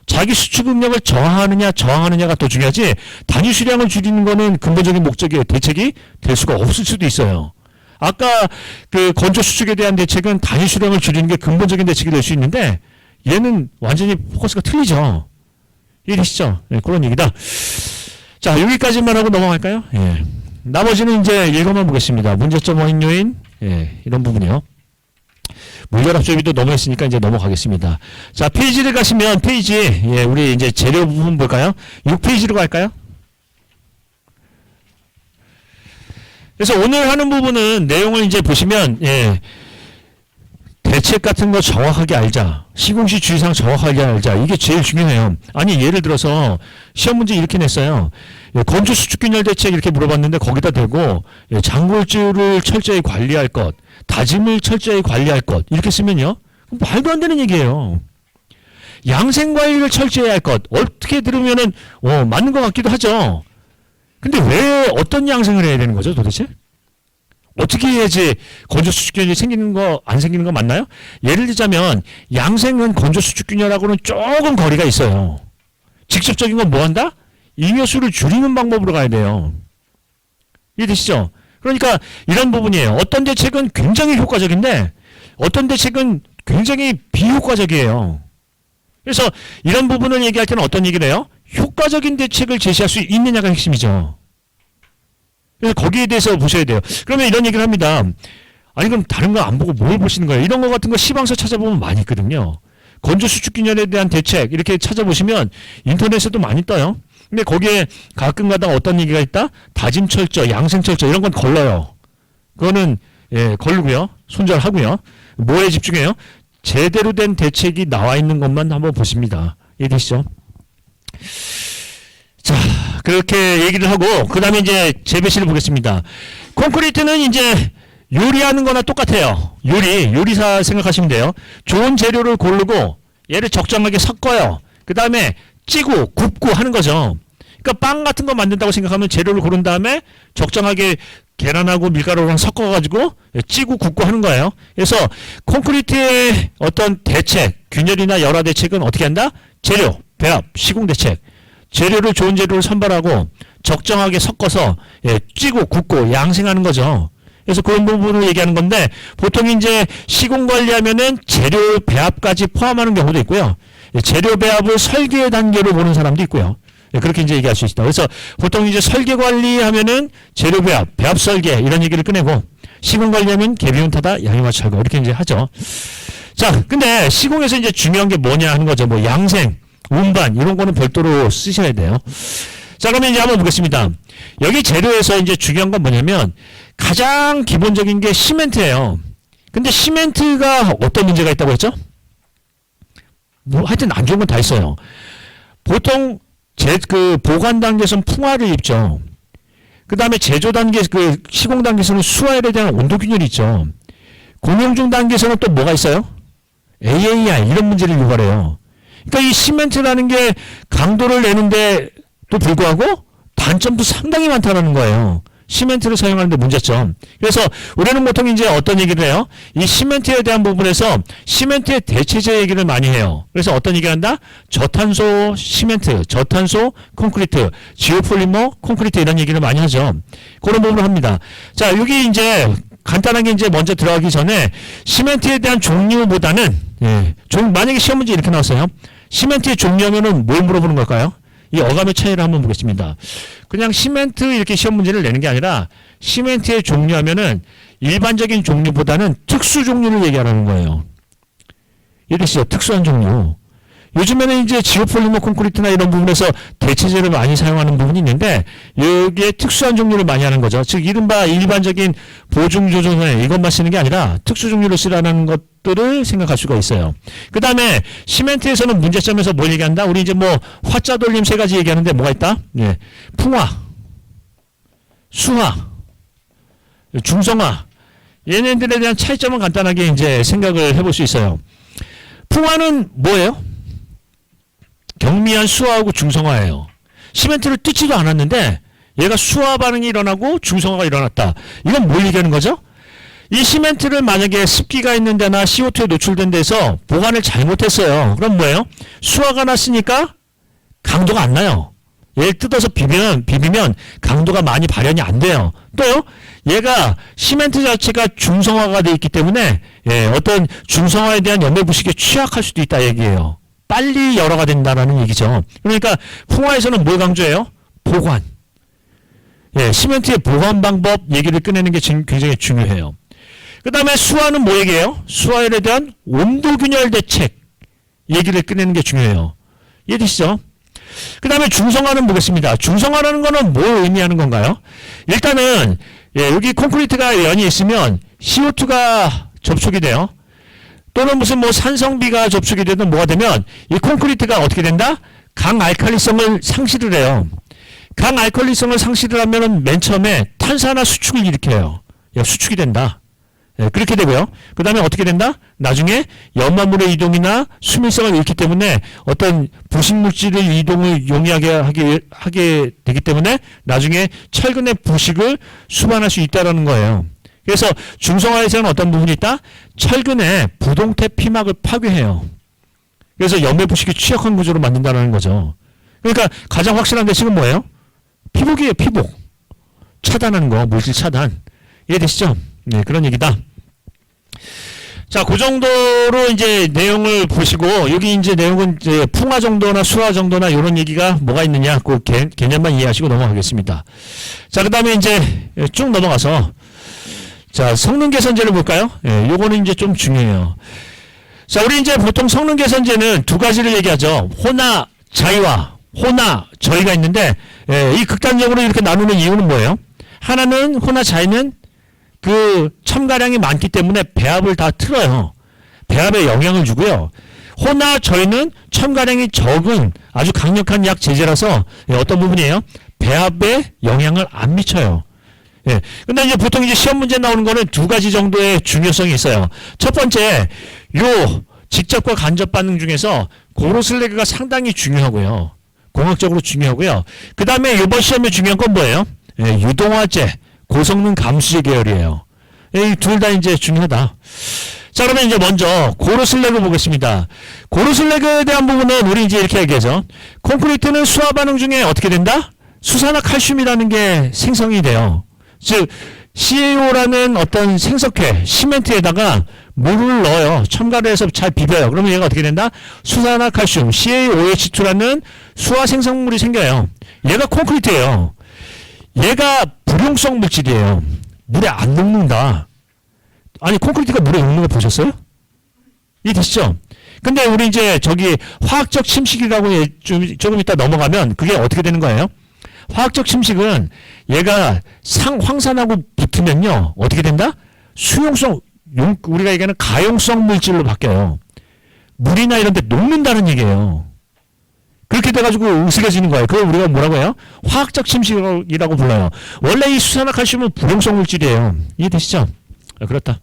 자기 수축 능력을 저항하느냐가 더 중요하지 단위 수량을 줄이는 거는 근본적인 목적이에요. 대책이 될 수가 없을 수도 있어요. 아까 그 건조 수축에 대한 대책은 단위 수량을 줄이는 게 근본적인 대책이 될 수 있는데 얘는 완전히 포커스가 틀리죠. 이해되시죠? 네, 그런 얘기다. 자, 여기까지만 하고 넘어갈까요? 예. 나머지는 이제 읽어만 보겠습니다. 문제점 원인 요인, 이런 부분이요. 물결합 조비도 넘어했으니까 이제 넘어가겠습니다. 자, 페이지를 가시면 페이지, 우리 이제 재료 부분 볼까요? 6페이지로 갈까요? 그래서 오늘 하는 부분은 내용을 이제 보시면, 대책 같은 거 정확하게 알자. 시공시 주의사항 정확하게 알자. 이게 제일 중요해요. 아니 예를 들어서 시험 문제 이렇게 냈어요. 건조 수축균열 대책 이렇게 물어봤는데 거기다 대고 장골주를 철저히 관리할 것, 다짐을 철저히 관리할 것 이렇게 쓰면요. 말도 안 되는 얘기예요. 양생관리를 철저히 할 것. 어떻게 들으면은 맞는 것 같기도 하죠. 근데 왜 어떤 양생을 해야 되는 거죠 도대체? 어떻게 해야지 건조 수축균열이 생기는 거 안 생기는 거 맞나요? 예를 들자면 양생은 건조 수축균열하고는 조금 거리가 있어요. 직접적인 건 뭐 한다? 잉여수를 줄이는 방법으로 가야 돼요. 이해되시죠? 그러니까 이런 부분이에요. 어떤 대책은 굉장히 효과적인데 어떤 대책은 굉장히 비효과적이에요. 그래서 이런 부분을 얘기할 때는 어떤 얘기를 해요? 효과적인 대책을 제시할 수 있느냐가 핵심이죠. 그래서 거기에 대해서 보셔야 돼요. 그러면 이런 얘기를 합니다. 아니 그럼 다른 거 안 보고 뭘 보시는 거예요? 이런 거 같은 거 시방서 찾아보면 많이 있거든요. 건조 수축균열에 대한 대책 이렇게 찾아보시면 인터넷에도 많이 떠요. 근데 거기에 가끔가다 어떤 얘기가 있다? 다짐철저, 양생철저 이런 건 걸러요. 그거는 걸고요. 손절하고요. 뭐에 집중해요? 제대로 된 대책이 나와 있는 것만 한번 보십니다. 이해되시죠? 자, 그렇게 얘기를 하고 그 다음에 이제 재배시를 보겠습니다. 콘크리트는 이제 요리하는 거나 똑같아요. 요리사 생각하시면 돼요. 좋은 재료를 고르고 얘를 적정하게 섞어요. 그 다음에 찌고 굽고 하는 거죠. 그러니까 빵 같은 거 만든다고 생각하면 재료를 고른 다음에 적정하게 계란하고 밀가루랑 섞어가지고 찌고 굽고 하는 거예요. 그래서 콘크리트의 어떤 대책, 균열이나 열화 대책은 어떻게 한다? 재료, 배합, 시공 대책. 재료를 좋은 재료를 선발하고 적정하게 섞어서 찌고 굽고 양생하는 거죠. 그래서 그런 부분을 얘기하는 건데 보통 이제 시공 관리하면은 재료 배합까지 포함하는 경우도 있고요. 재료 배합을 설계 단계로 보는 사람도 있고요. 그렇게 이제 얘기할 수 있다. 그래서 보통 이제 설계 관리하면은 재료 배합, 배합 설계 이런 얘기를 꺼내고 시공 관리하면 개비운 타다 양이와 철거 이렇게 이제 하죠. 자, 근데 시공에서 이제 중요한 게 뭐냐 하는 거죠. 뭐 양생, 운반 이런 거는 별도로 쓰셔야 돼요. 자, 그러면 이제 한번 보겠습니다. 여기 재료에서 이제 중요한 건 뭐냐면 가장 기본적인 게 시멘트예요. 근데 시멘트가 어떤 문제가 있다고 했죠? 뭐 하여튼 안 좋은 건 다 있어요. 보통 그 보관 단계에서는 풍화를 입죠. 그 다음에 제조 단계, 그 시공 단계에서는 수화열에 대한 온도 균열이 있죠. 공용 중 단계에서는 또 뭐가 있어요? AAR 이런 문제를 유발해요. 그러니까 이 시멘트라는 게 강도를 내는데 또 불구하고 단점도 상당히 많다는 거예요. 시멘트를 사용하는데 문제점. 그래서 우리는 보통 이제 어떤 얘기를 해요? 이 시멘트에 대한 부분에서 시멘트의 대체제 얘기를 많이 해요. 그래서 어떤 얘기를 한다? 저탄소 시멘트, 저탄소 콘크리트, 지오폴리머 콘크리트 이런 얘기를 많이 하죠. 그런 부분을 합니다. 자, 여기 이제 간단하게 이제 먼저 들어가기 전에 시멘트에 대한 종류보다는 만약에 시험 문제 이렇게 나왔어요. 시멘트의 종류하면은 뭘 물어보는 걸까요? 이 어감의 차이를 한번 보겠습니다. 그냥 시멘트 이렇게 시험 문제를 내는 게 아니라 시멘트의 종류하면은 일반적인 종류보다는 특수 종류를 얘기하는 거예요. 이해되시죠? 특수한 종류. 요즘에는 이제 지오폴리머 콘크리트나 이런 부분에서 대체제를 많이 사용하는 부분이 있는데 여기에 특수한 종류를 많이 하는 거죠. 즉 이른바 일반적인 보증 조정에 이것만 쓰는 게 아니라 특수 종류를 쓰라는 것들을 생각할 수가 있어요. 그 다음에 시멘트에서는 문제점에서 뭘 얘기한다? 우리 이제 뭐 화자 돌림 세 가지 얘기하는데 뭐가 있다? 풍화, 수화, 중성화. 얘네들에 대한 차이점은 간단하게 이제 생각을 해볼 수 있어요. 풍화는 뭐예요? 경미한 수화하고 중성화예요. 시멘트를 뜯지도 않았는데 얘가 수화 반응이 일어나고 중성화가 일어났다. 이건 뭘 얘기하는 거죠? 이 시멘트를 만약에 습기가 있는 데나 CO2에 노출된 데서 보관을 잘못했어요. 그럼 뭐예요? 수화가 났으니까 강도가 안 나요. 얘를 뜯어서 비비면 강도가 많이 발현이 안 돼요. 또요, 얘가 시멘트 자체가 중성화가 돼 있기 때문에 어떤 중성화에 대한 연매부식에 취약할 수도 있다 얘기예요. 빨리 열화가 된다는 얘기죠. 그러니까 풍화에서는 뭘 강조해요? 보관. 시멘트의 보관 방법 얘기를 꺼내는 게 굉장히 중요해요. 그 다음에 수화는 뭐 얘기해요? 수화에 대한 온도 균열 대책 얘기를 꺼내는 게 중요해요. 이해되시죠? 그 다음에 중성화는 뭐겠습니다. 중성화라는 거는 뭘 의미하는 건가요? 일단은 여기 콘크리트가 연이 있으면 CO2가 접촉이 돼요. 또는 무슨 뭐 산성비가 접촉이 되든 뭐가 되면 이 콘크리트가 어떻게 된다? 강알칼리성을 상실을 해요. 강알칼리성을 상실을 하면은 맨 처음에 탄산화 수축을 일으켜요. 수축이 된다. 그렇게 되고요. 그 다음에 어떻게 된다? 나중에 염화물의 이동이나 수밀성을 잃기 때문에 어떤 부식물질의 이동을 용이하게 하게 되기 때문에 나중에 철근의 부식을 수반할 수 있다는 거예요. 그래서 중성화에서는 어떤 부분이 있다? 철근의 부동태 피막을 파괴해요. 그래서 연매부식이 취약한 구조로 만든다는 거죠. 그러니까 가장 확실한 대책은 뭐예요? 피복이에요. 피복. 차단하는 거. 물질 차단. 이해되시죠? 네, 그런 얘기다. 자, 그 정도로 이제 내용을 보시고 여기 이제 내용은 이제 풍화 정도나 수화 정도나 이런 얘기가 뭐가 있느냐 그 개념만 이해하시고 넘어가겠습니다. 자, 그다음에 이제 쭉 넘어가서 자, 성능 개선제를 볼까요? 요거는 이제 좀 중요해요. 자, 우리 이제 보통 성능 개선제는 두 가지를 얘기하죠. 호나 자이와 호나 저이가 있는데 이 극단적으로 이렇게 나누는 이유는 뭐예요? 하나는 호나 자이는 그 첨가량이 많기 때문에 배합을 다 틀어요. 배합에 영향을 주고요. 호나 저이는 첨가량이 적은 아주 강력한 약 제제라서 어떤 부분이에요? 배합에 영향을 안 미쳐요. 근데 이제 보통 이제 시험 문제 나오는 거는 두 가지 정도의 중요성이 있어요. 첫 번째, 요 직접과 간접 반응 중에서 고로슬래그가 상당히 중요하고요. 공학적으로 중요하고요. 그 다음에 이번 시험에 중요한 건 뭐예요? 유동화제, 고성능 감수제 계열이에요. 이 둘 다 이제 중요하다. 자, 그러면 이제 먼저 고로슬래그 보겠습니다. 고로슬래그에 대한 부분은 우리 이제 이렇게 얘기하죠. 콘크리트는 수화 반응 중에 어떻게 된다? 수산화칼슘이라는 게 생성이 돼요. 즉 CaO라는 어떤 생석회 시멘트에다가 물을 넣어요. 첨가를 해서 잘 비벼요. 그러면 얘가 어떻게 된다? 수산화칼슘 CaOH2라는 수화 생성물이 생겨요. 얘가 콘크리트예요. 얘가 불용성 물질이에요. 물에 안 녹는다. 아니 콘크리트가 물에 녹는 거 보셨어요? 이해되시죠? 근데 우리 이제 저기 화학적 침식이라고 조금 이따 넘어가면 그게 어떻게 되는 거예요? 화학적 침식은 얘가 황산하고 붙으면요 어떻게 된다? 수용성 우리가 얘기하는 가용성 물질로 바뀌어요. 물이나 이런 데 녹는다는 얘기예요. 그렇게 돼가지고 으스겨지는 거예요. 그걸 우리가 뭐라고 해요? 화학적 침식이라고 불러요. 원래 이 수산화칼슘은 불용성 물질이에요. 이해되시죠? 그렇다.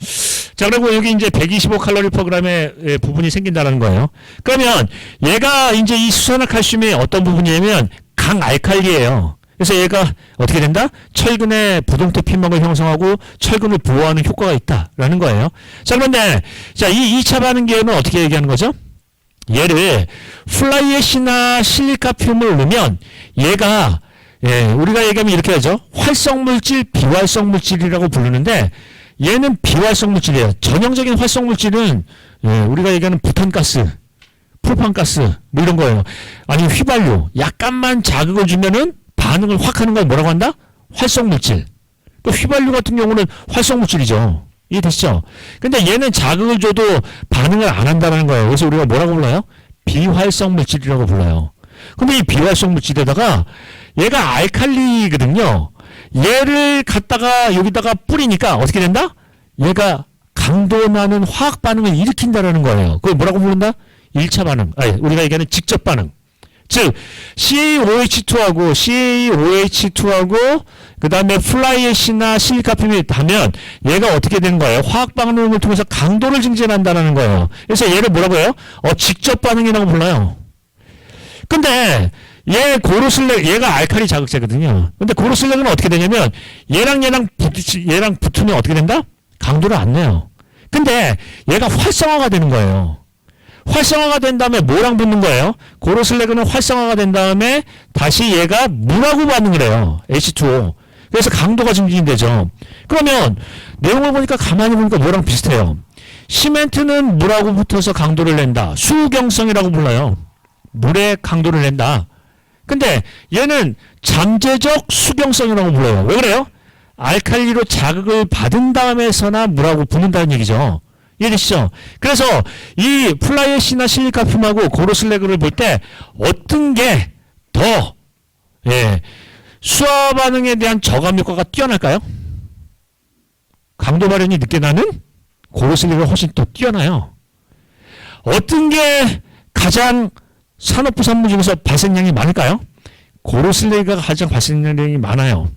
자, 그리고 여기 이제 125칼로리 퍼 그램의 부분이 생긴다는 거예요. 그러면 얘가 이제 이 수산화칼슘의 어떤 부분이냐면 강알칼리예요. 그래서 얘가 어떻게 된다? 철근의 부동태 피막을 형성하고 철근을 보호하는 효과가 있다라는 거예요. 자, 그런데 자, 이 2차 반응 계열은 어떻게 얘기하는 거죠? 얘를 플라이애쉬나 실리카늄을 넣으면 얘가 우리가 얘기하면 이렇게 하죠. 활성물질, 비활성물질이라고 부르는데 얘는 비활성물질이에요. 전형적인 활성물질은 우리가 얘기하는 부탄가스, 프로판가스 뭐 이런 거예요. 아니면 휘발유, 약간만 자극을 주면은 반응을 확 하는 걸 뭐라고 한다? 활성물질. 또 휘발유 같은 경우는 활성물질이죠. 이해되시죠? 근데 얘는 자극을 줘도 반응을 안 한다는 거예요. 그래서 우리가 뭐라고 불러요? 비활성물질이라고 불러요. 근데 이 비활성물질에다가 얘가 알칼리거든요. 얘를 갖다가 여기다가 뿌리니까 어떻게 된다? 얘가 강도 나는 화학 반응을 일으킨다라는 거예요. 그걸 뭐라고 부른다? 1차 반응. 아니, 우리가 얘기하는 직접 반응. 즉 CaOH2하고 CaOH2하고 그 다음에 플라이애쉬나 실리카늄이 닿으면 얘가 어떻게 되는 거예요? 화학 반응을 통해서 강도를 증진한다는 거예요. 그래서 얘를 뭐라고 해요? 직접 반응이라고 불러요. 근데 얘가 알칼리 자극제거든요. 근데 고로슬렉은 어떻게 되냐면 얘랑 붙으면 어떻게 된다? 강도를 안 내요. 근데 얘가 활성화가 되는 거예요. 활성화가 된 다음에 뭐랑 붙는 거예요? 고로슬래그는 활성화가 된 다음에 다시 얘가 물하고 반응을 해요. H2O. 그래서 강도가 증진이 되죠. 그러면 내용을 보니까 가만히 보니까 뭐랑 비슷해요. 시멘트는 물하고 붙어서 강도를 낸다. 수경성이라고 불러요. 물에 강도를 낸다. 근데 얘는 잠재적 수경성이라고 불러요. 왜 그래요? 알칼리로 자극을 받은 다음에서나 물하고 붙는다는 얘기죠. 이해되시죠? 그래서 이 플라이애쉬나 실리카늄하고 고로슬래그를 볼 때 어떤 게 더 수화 반응에 대한 저감 효과가 뛰어날까요? 강도 발현이 늦게 나는 고로슬래그가 훨씬 더 뛰어나요. 어떤 게 가장 산업부 산물 중에서 발생량이 많을까요? 고로슬래그가 가장 발생량이 많아요.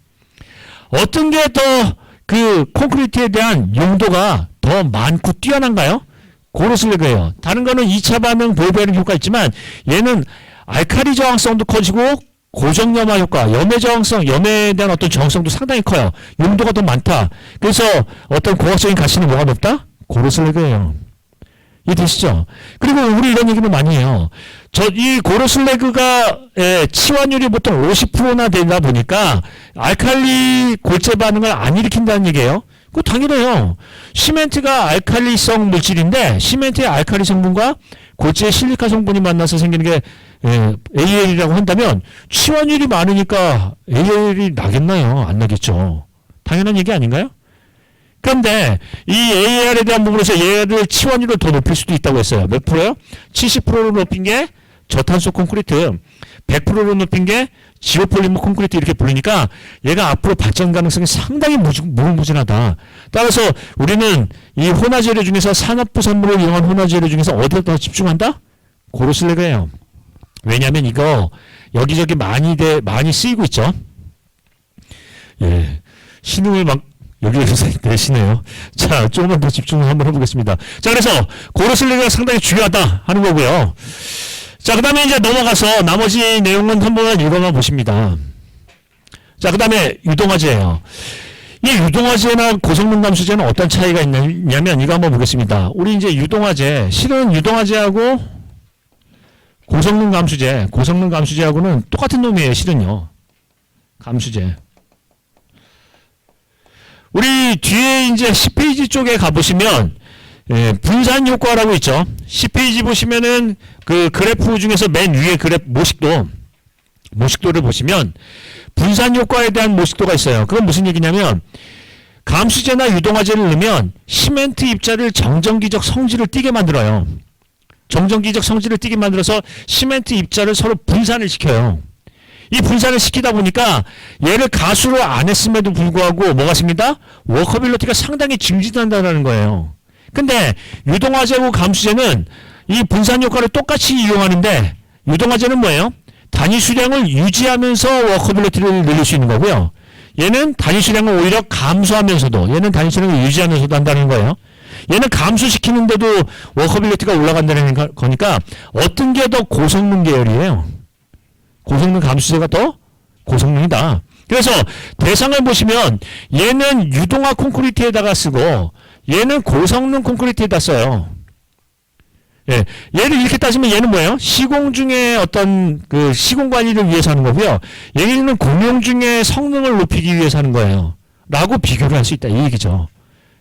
어떤 게 더 그 콘크리트에 대한 용도가 더 많고 뛰어난가요? 고로슬래그예요. 다른 거는 2차 반응 보호배는 효과 있지만 얘는 알칼리 저항성도 커지고 고정염화 효과, 염해 저항성, 염해에 대한 어떤 저항성도 상당히 커요. 용도가 더 많다. 그래서 어떤 공학적인 가치는 뭐가 높다? 고로슬래그예요. 이해되시죠? 그리고 우리 이런 얘기는 많이 해요. 이 고로슬래그가 치환율이 보통 50%나 되다 보니까 알칼리 골재 반응을 안 일으킨다는 얘기예요. 그거 당연해요. 시멘트가 알칼리성 물질인데 시멘트의 알칼리 성분과 골재의 실리카 성분이 만나서 생기는 게 AL이라고 한다면 치환율이 많으니까 AL이 나겠나요? 안 나겠죠. 당연한 얘기 아닌가요? 그런데 이 AR에 대한 부분에서 얘를 치환율을 더 높일 수도 있다고 했어요. 몇 프로요? 70%로 높인 게 저탄소 콘크리트, 100%로 높인 게 지오폴리머 콘크리트 이렇게 불리니까 얘가 앞으로 발전 가능성이 상당히 무궁무진하다. 따라서 우리는 이 혼화 재료 중에서 산업부 산물을 이용한 혼화 재료 중에서 어디에 더 집중한다? 고로슬래그예요. 왜냐하면 이거 여기저기 많이 쓰이고 있죠. 신흥을 막 여기에서 내시네요. 자, 조금만 더 집중을 한번 해보겠습니다. 자, 그래서 고로슬래그가 상당히 중요하다 하는 거고요. 자, 그 다음에 이제 넘어가서 나머지 내용은 한번 읽어만 보십니다. 자, 그 다음에 유동화재예요. 이 유동화재나 고성능 감수재는 어떤 차이가 있냐면 이거 한번 보겠습니다. 우리 이제 유동화재, 실은 유동화재하고 고성능 감수재하고는 똑같은 놈이에요, 실은요. 감수재. 우리 뒤에 이제 10페이지 쪽에 가보시면 분산 효과라고 있죠. 10페이지 보시면은 그 그래프 중에서 맨 위에 모식도를 보시면 분산 효과에 대한 모식도가 있어요. 그건 무슨 얘기냐면 감수재나 유동화재를 넣으면 시멘트 입자를 정전기적 성질을 띠게 만들어요. 정전기적 성질을 띠게 만들어서 시멘트 입자를 서로 분산을 시켜요. 이 분산을 시키다 보니까 얘를 가수로 안 했음에도 불구하고 뭐가 생긴다? 워커빌리티가 상당히 증진한다는 거예요. 근데 유동화재하고 감수재는 이 분산 효과를 똑같이 이용하는데 유동화재는 뭐예요? 단위 수량을 유지하면서 워커빌리티를 늘릴 수 있는 거고요. 얘는 단위 수량을 오히려 감소하면서도 얘는 단위 수량을 유지하면서도 한다는 거예요. 얘는 감소시키는데도 워커빌리티가 올라간다는 거니까 어떤 게 더 고성능 계열이에요? 고성능 감수재가 더 고성능이다. 그래서 대상을 보시면 얘는 유동화 콘크리트에다가 쓰고 얘는 고성능 콘크리트에다 써요. 예, 얘를 이렇게 따지면 얘는 뭐예요? 시공 중에 어떤 그 시공 관리를 위해서 하는 거고요. 얘는 공용 중에 성능을 높이기 위해서 하는 거예요. 라고 비교를 할 수 있다 이 얘기죠.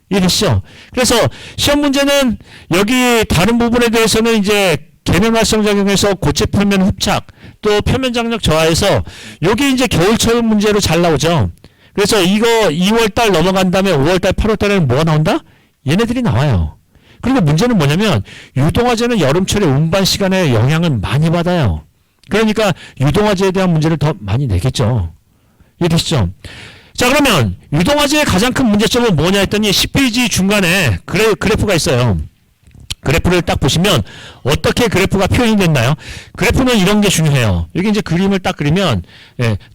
이해되시죠? 그래서 시험 문제는 여기 다른 부분에 대해서는 이제 계면 활성 작용에서 고체 표면 흡착 또 표면 장력 저하에서 여기 이제 겨울철 문제로 잘 나오죠. 그래서 이거 2월달 넘어간 다음에 5월달 8월달에는 뭐가 나온다? 얘네들이 나와요. 그리고 문제는 뭐냐면 유동화재는 여름철에 운반 시간에 영향을 많이 받아요. 그러니까 유동화재에 대한 문제를 더 많이 내겠죠. 이해되시죠? 자, 그러면 유동화재의 가장 큰 문제점은 뭐냐 했더니 10페이지 중간에 그래프가 있어요. 그래프를 딱 보시면 어떻게 그래프가 표현이 됐나요? 그래프는 이런 게 중요해요. 여기 이제 그림을 딱 그리면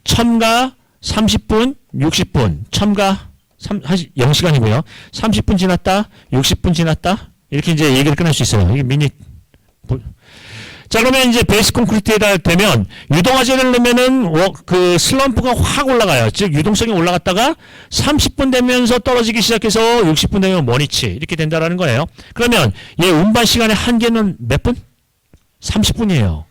첨가 30분, 60분, 첨가 0시간이고요. 30분 지났다, 60분 지났다 이렇게 이제 얘기를 끝낼 수 있어요. 이게 자, 그러면 이제 베이스 콘크리트에다 되면 유동화재를 넣으면은 그 슬럼프가 확 올라가요. 즉 유동성이 올라갔다가 30분 되면서 떨어지기 시작해서 60분 되면 원위치 이렇게 된다라는 거예요. 그러면 얘 운반 시간의 한계는 몇 분? 30분이에요.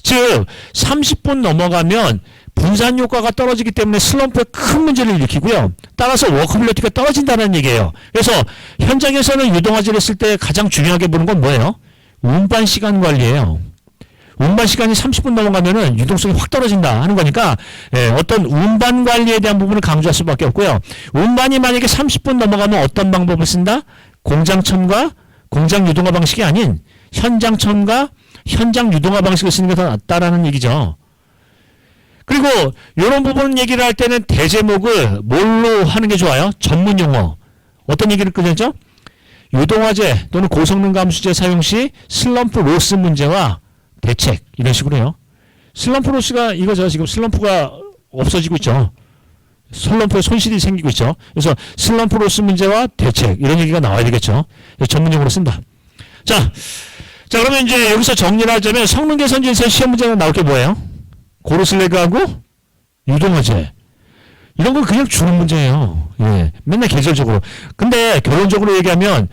즉 30분 넘어가면 분산 효과가 떨어지기 때문에 슬럼프에 큰 문제를 일으키고요. 따라서 워커빌리티가 떨어진다는 얘기예요. 그래서 현장에서는 유동화재를 쓸 때 가장 중요하게 보는 건 뭐예요? 운반 시간 관리예요. 운반 시간이 30분 넘어가면은 유동성이 확 떨어진다 하는 거니까 어떤 운반 관리에 대한 부분을 강조할 수밖에 없고요. 운반이 만약에 30분 넘어가면 어떤 방법을 쓴다? 공장 첨가, 공장 유동화 방식이 아닌 현장 첨가, 현장 유동화 방식을 쓰는 게 더 낫다라는 얘기죠. 그리고 이런 부분 얘기를 할 때는 대제목을 뭘로 하는 게 좋아요? 전문 용어. 어떤 얘기를 꺼냈죠? 유동화재 또는 고성능 감수재 사용 시 슬럼프 로스 문제와 대책 이런 식으로요. 슬럼프 로스가 이거죠. 지금 슬럼프가 없어지고 있죠. 슬럼프에 손실이 생기고 있죠. 그래서 슬럼프 로스 문제와 대책 이런 얘기가 나와야 되겠죠. 전문용어로 쓴다. 자 그러면 이제 여기서 정리를 하자면 성능 개선진에서 시험 문제가 나올 게 뭐예요? 고르슬래그하고 유동화재. 이런 건 그냥 주는 문제예요. 예, 맨날 계절적으로. 근데 결론적으로 얘기하면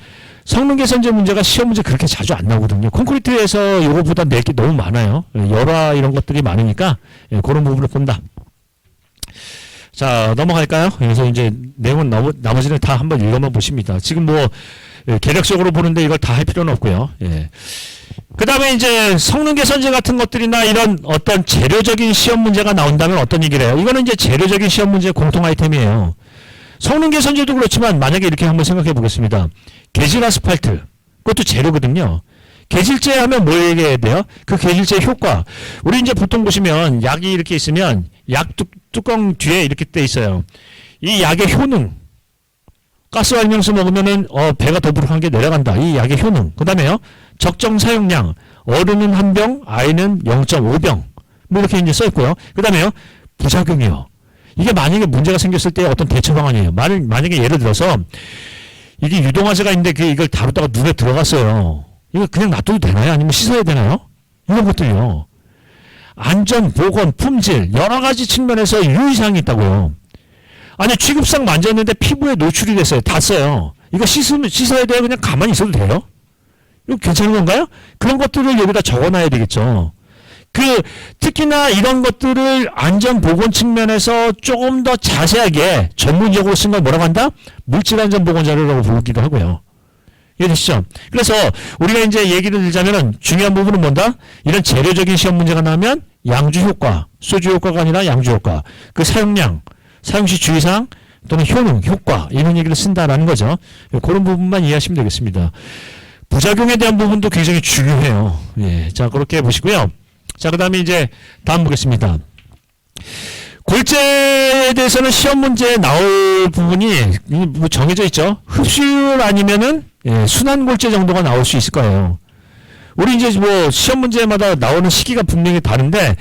성능 개선제 문제가 시험 문제 그렇게 자주 안 나오거든요. 콘크리트에서 이거보다 낼 게 너무 많아요. 열화 이런 것들이 많으니까 그런 부분을 본다. 자, 넘어갈까요? 그래서 이제 내용은 나머지는 다 한번 읽어만 보십니다. 지금 뭐 계략적으로 보는데 이걸 다 할 필요는 없고요. 예. 그 다음에 이제 성능 개선제 같은 것들이나 이런 어떤 재료적인 시험 문제가 나온다면 어떤 얘기를 해요? 이거는 이제 재료적인 시험 문제 공통 아이템이에요. 성능 개선제도 그렇지만 만약에 이렇게 한번 생각해 보겠습니다. 개질 아스팔트. 그것도 재료거든요. 개질제 하면 뭘 얘기해야 돼요? 그 개질제 효과. 우리 이제 보통 보시면 약이 이렇게 있으면 약 뚜껑 뒤에 이렇게 돼 있어요. 이 약의 효능. 가스 활명수 먹으면은 배가 더부룩한 게 내려간다. 이 약의 효능. 그 다음에요. 적정 사용량. 어른은 1병, 아이는 0.5병. 뭐 이렇게 이제 써 있고요. 그 다음에요. 부작용이요. 이게 만약에 문제가 생겼을 때 어떤 대처 방안이에요. 만약에 예를 들어서 이게 유동화재가 있는데 이걸 다루다가 눈에 들어갔어요. 이거 그냥 놔둬도 되나요? 아니면 씻어야 되나요? 이런 것들이요. 안전, 보건, 품질 여러 가지 측면에서 유의사항이 있다고요. 아니 취급상 만졌는데 피부에 노출이 됐어요. 닿았어요. 이거 씻어야 돼요? 그냥 가만히 있어도 돼요? 이거 괜찮은 건가요? 그런 것들을 여기다 적어놔야 되겠죠. 특히나 이런 것들을 안전보건 측면에서 조금 더 자세하게 전문적으로 쓴 걸 뭐라고 한다? 물질안전보건자료라고 부르기도 하고요. 이해되시죠? 그래서 우리가 이제 얘기를 들자면은 중요한 부분은 뭔다? 이런 재료적인 시험 문제가 나오면 양주 효과, 소주 효과가 아니라 양주 효과, 그 사용량, 사용시 주의사항 또는 효능, 효과 이런 얘기를 쓴다라는 거죠. 그런 부분만 이해하시면 되겠습니다. 부작용에 대한 부분도 굉장히 중요해요. 예, 자 그렇게 보시고요. 자, 그 다음에 이제 다음 보겠습니다. 골재에 대해서는 시험 문제에 나올 부분이 뭐 정해져 있죠. 흡수율 아니면은 순환 골재 정도가 나올 수 있을 거예요. 우리 이제 뭐 시험 문제마다 나오는 시기가 분명히 다른데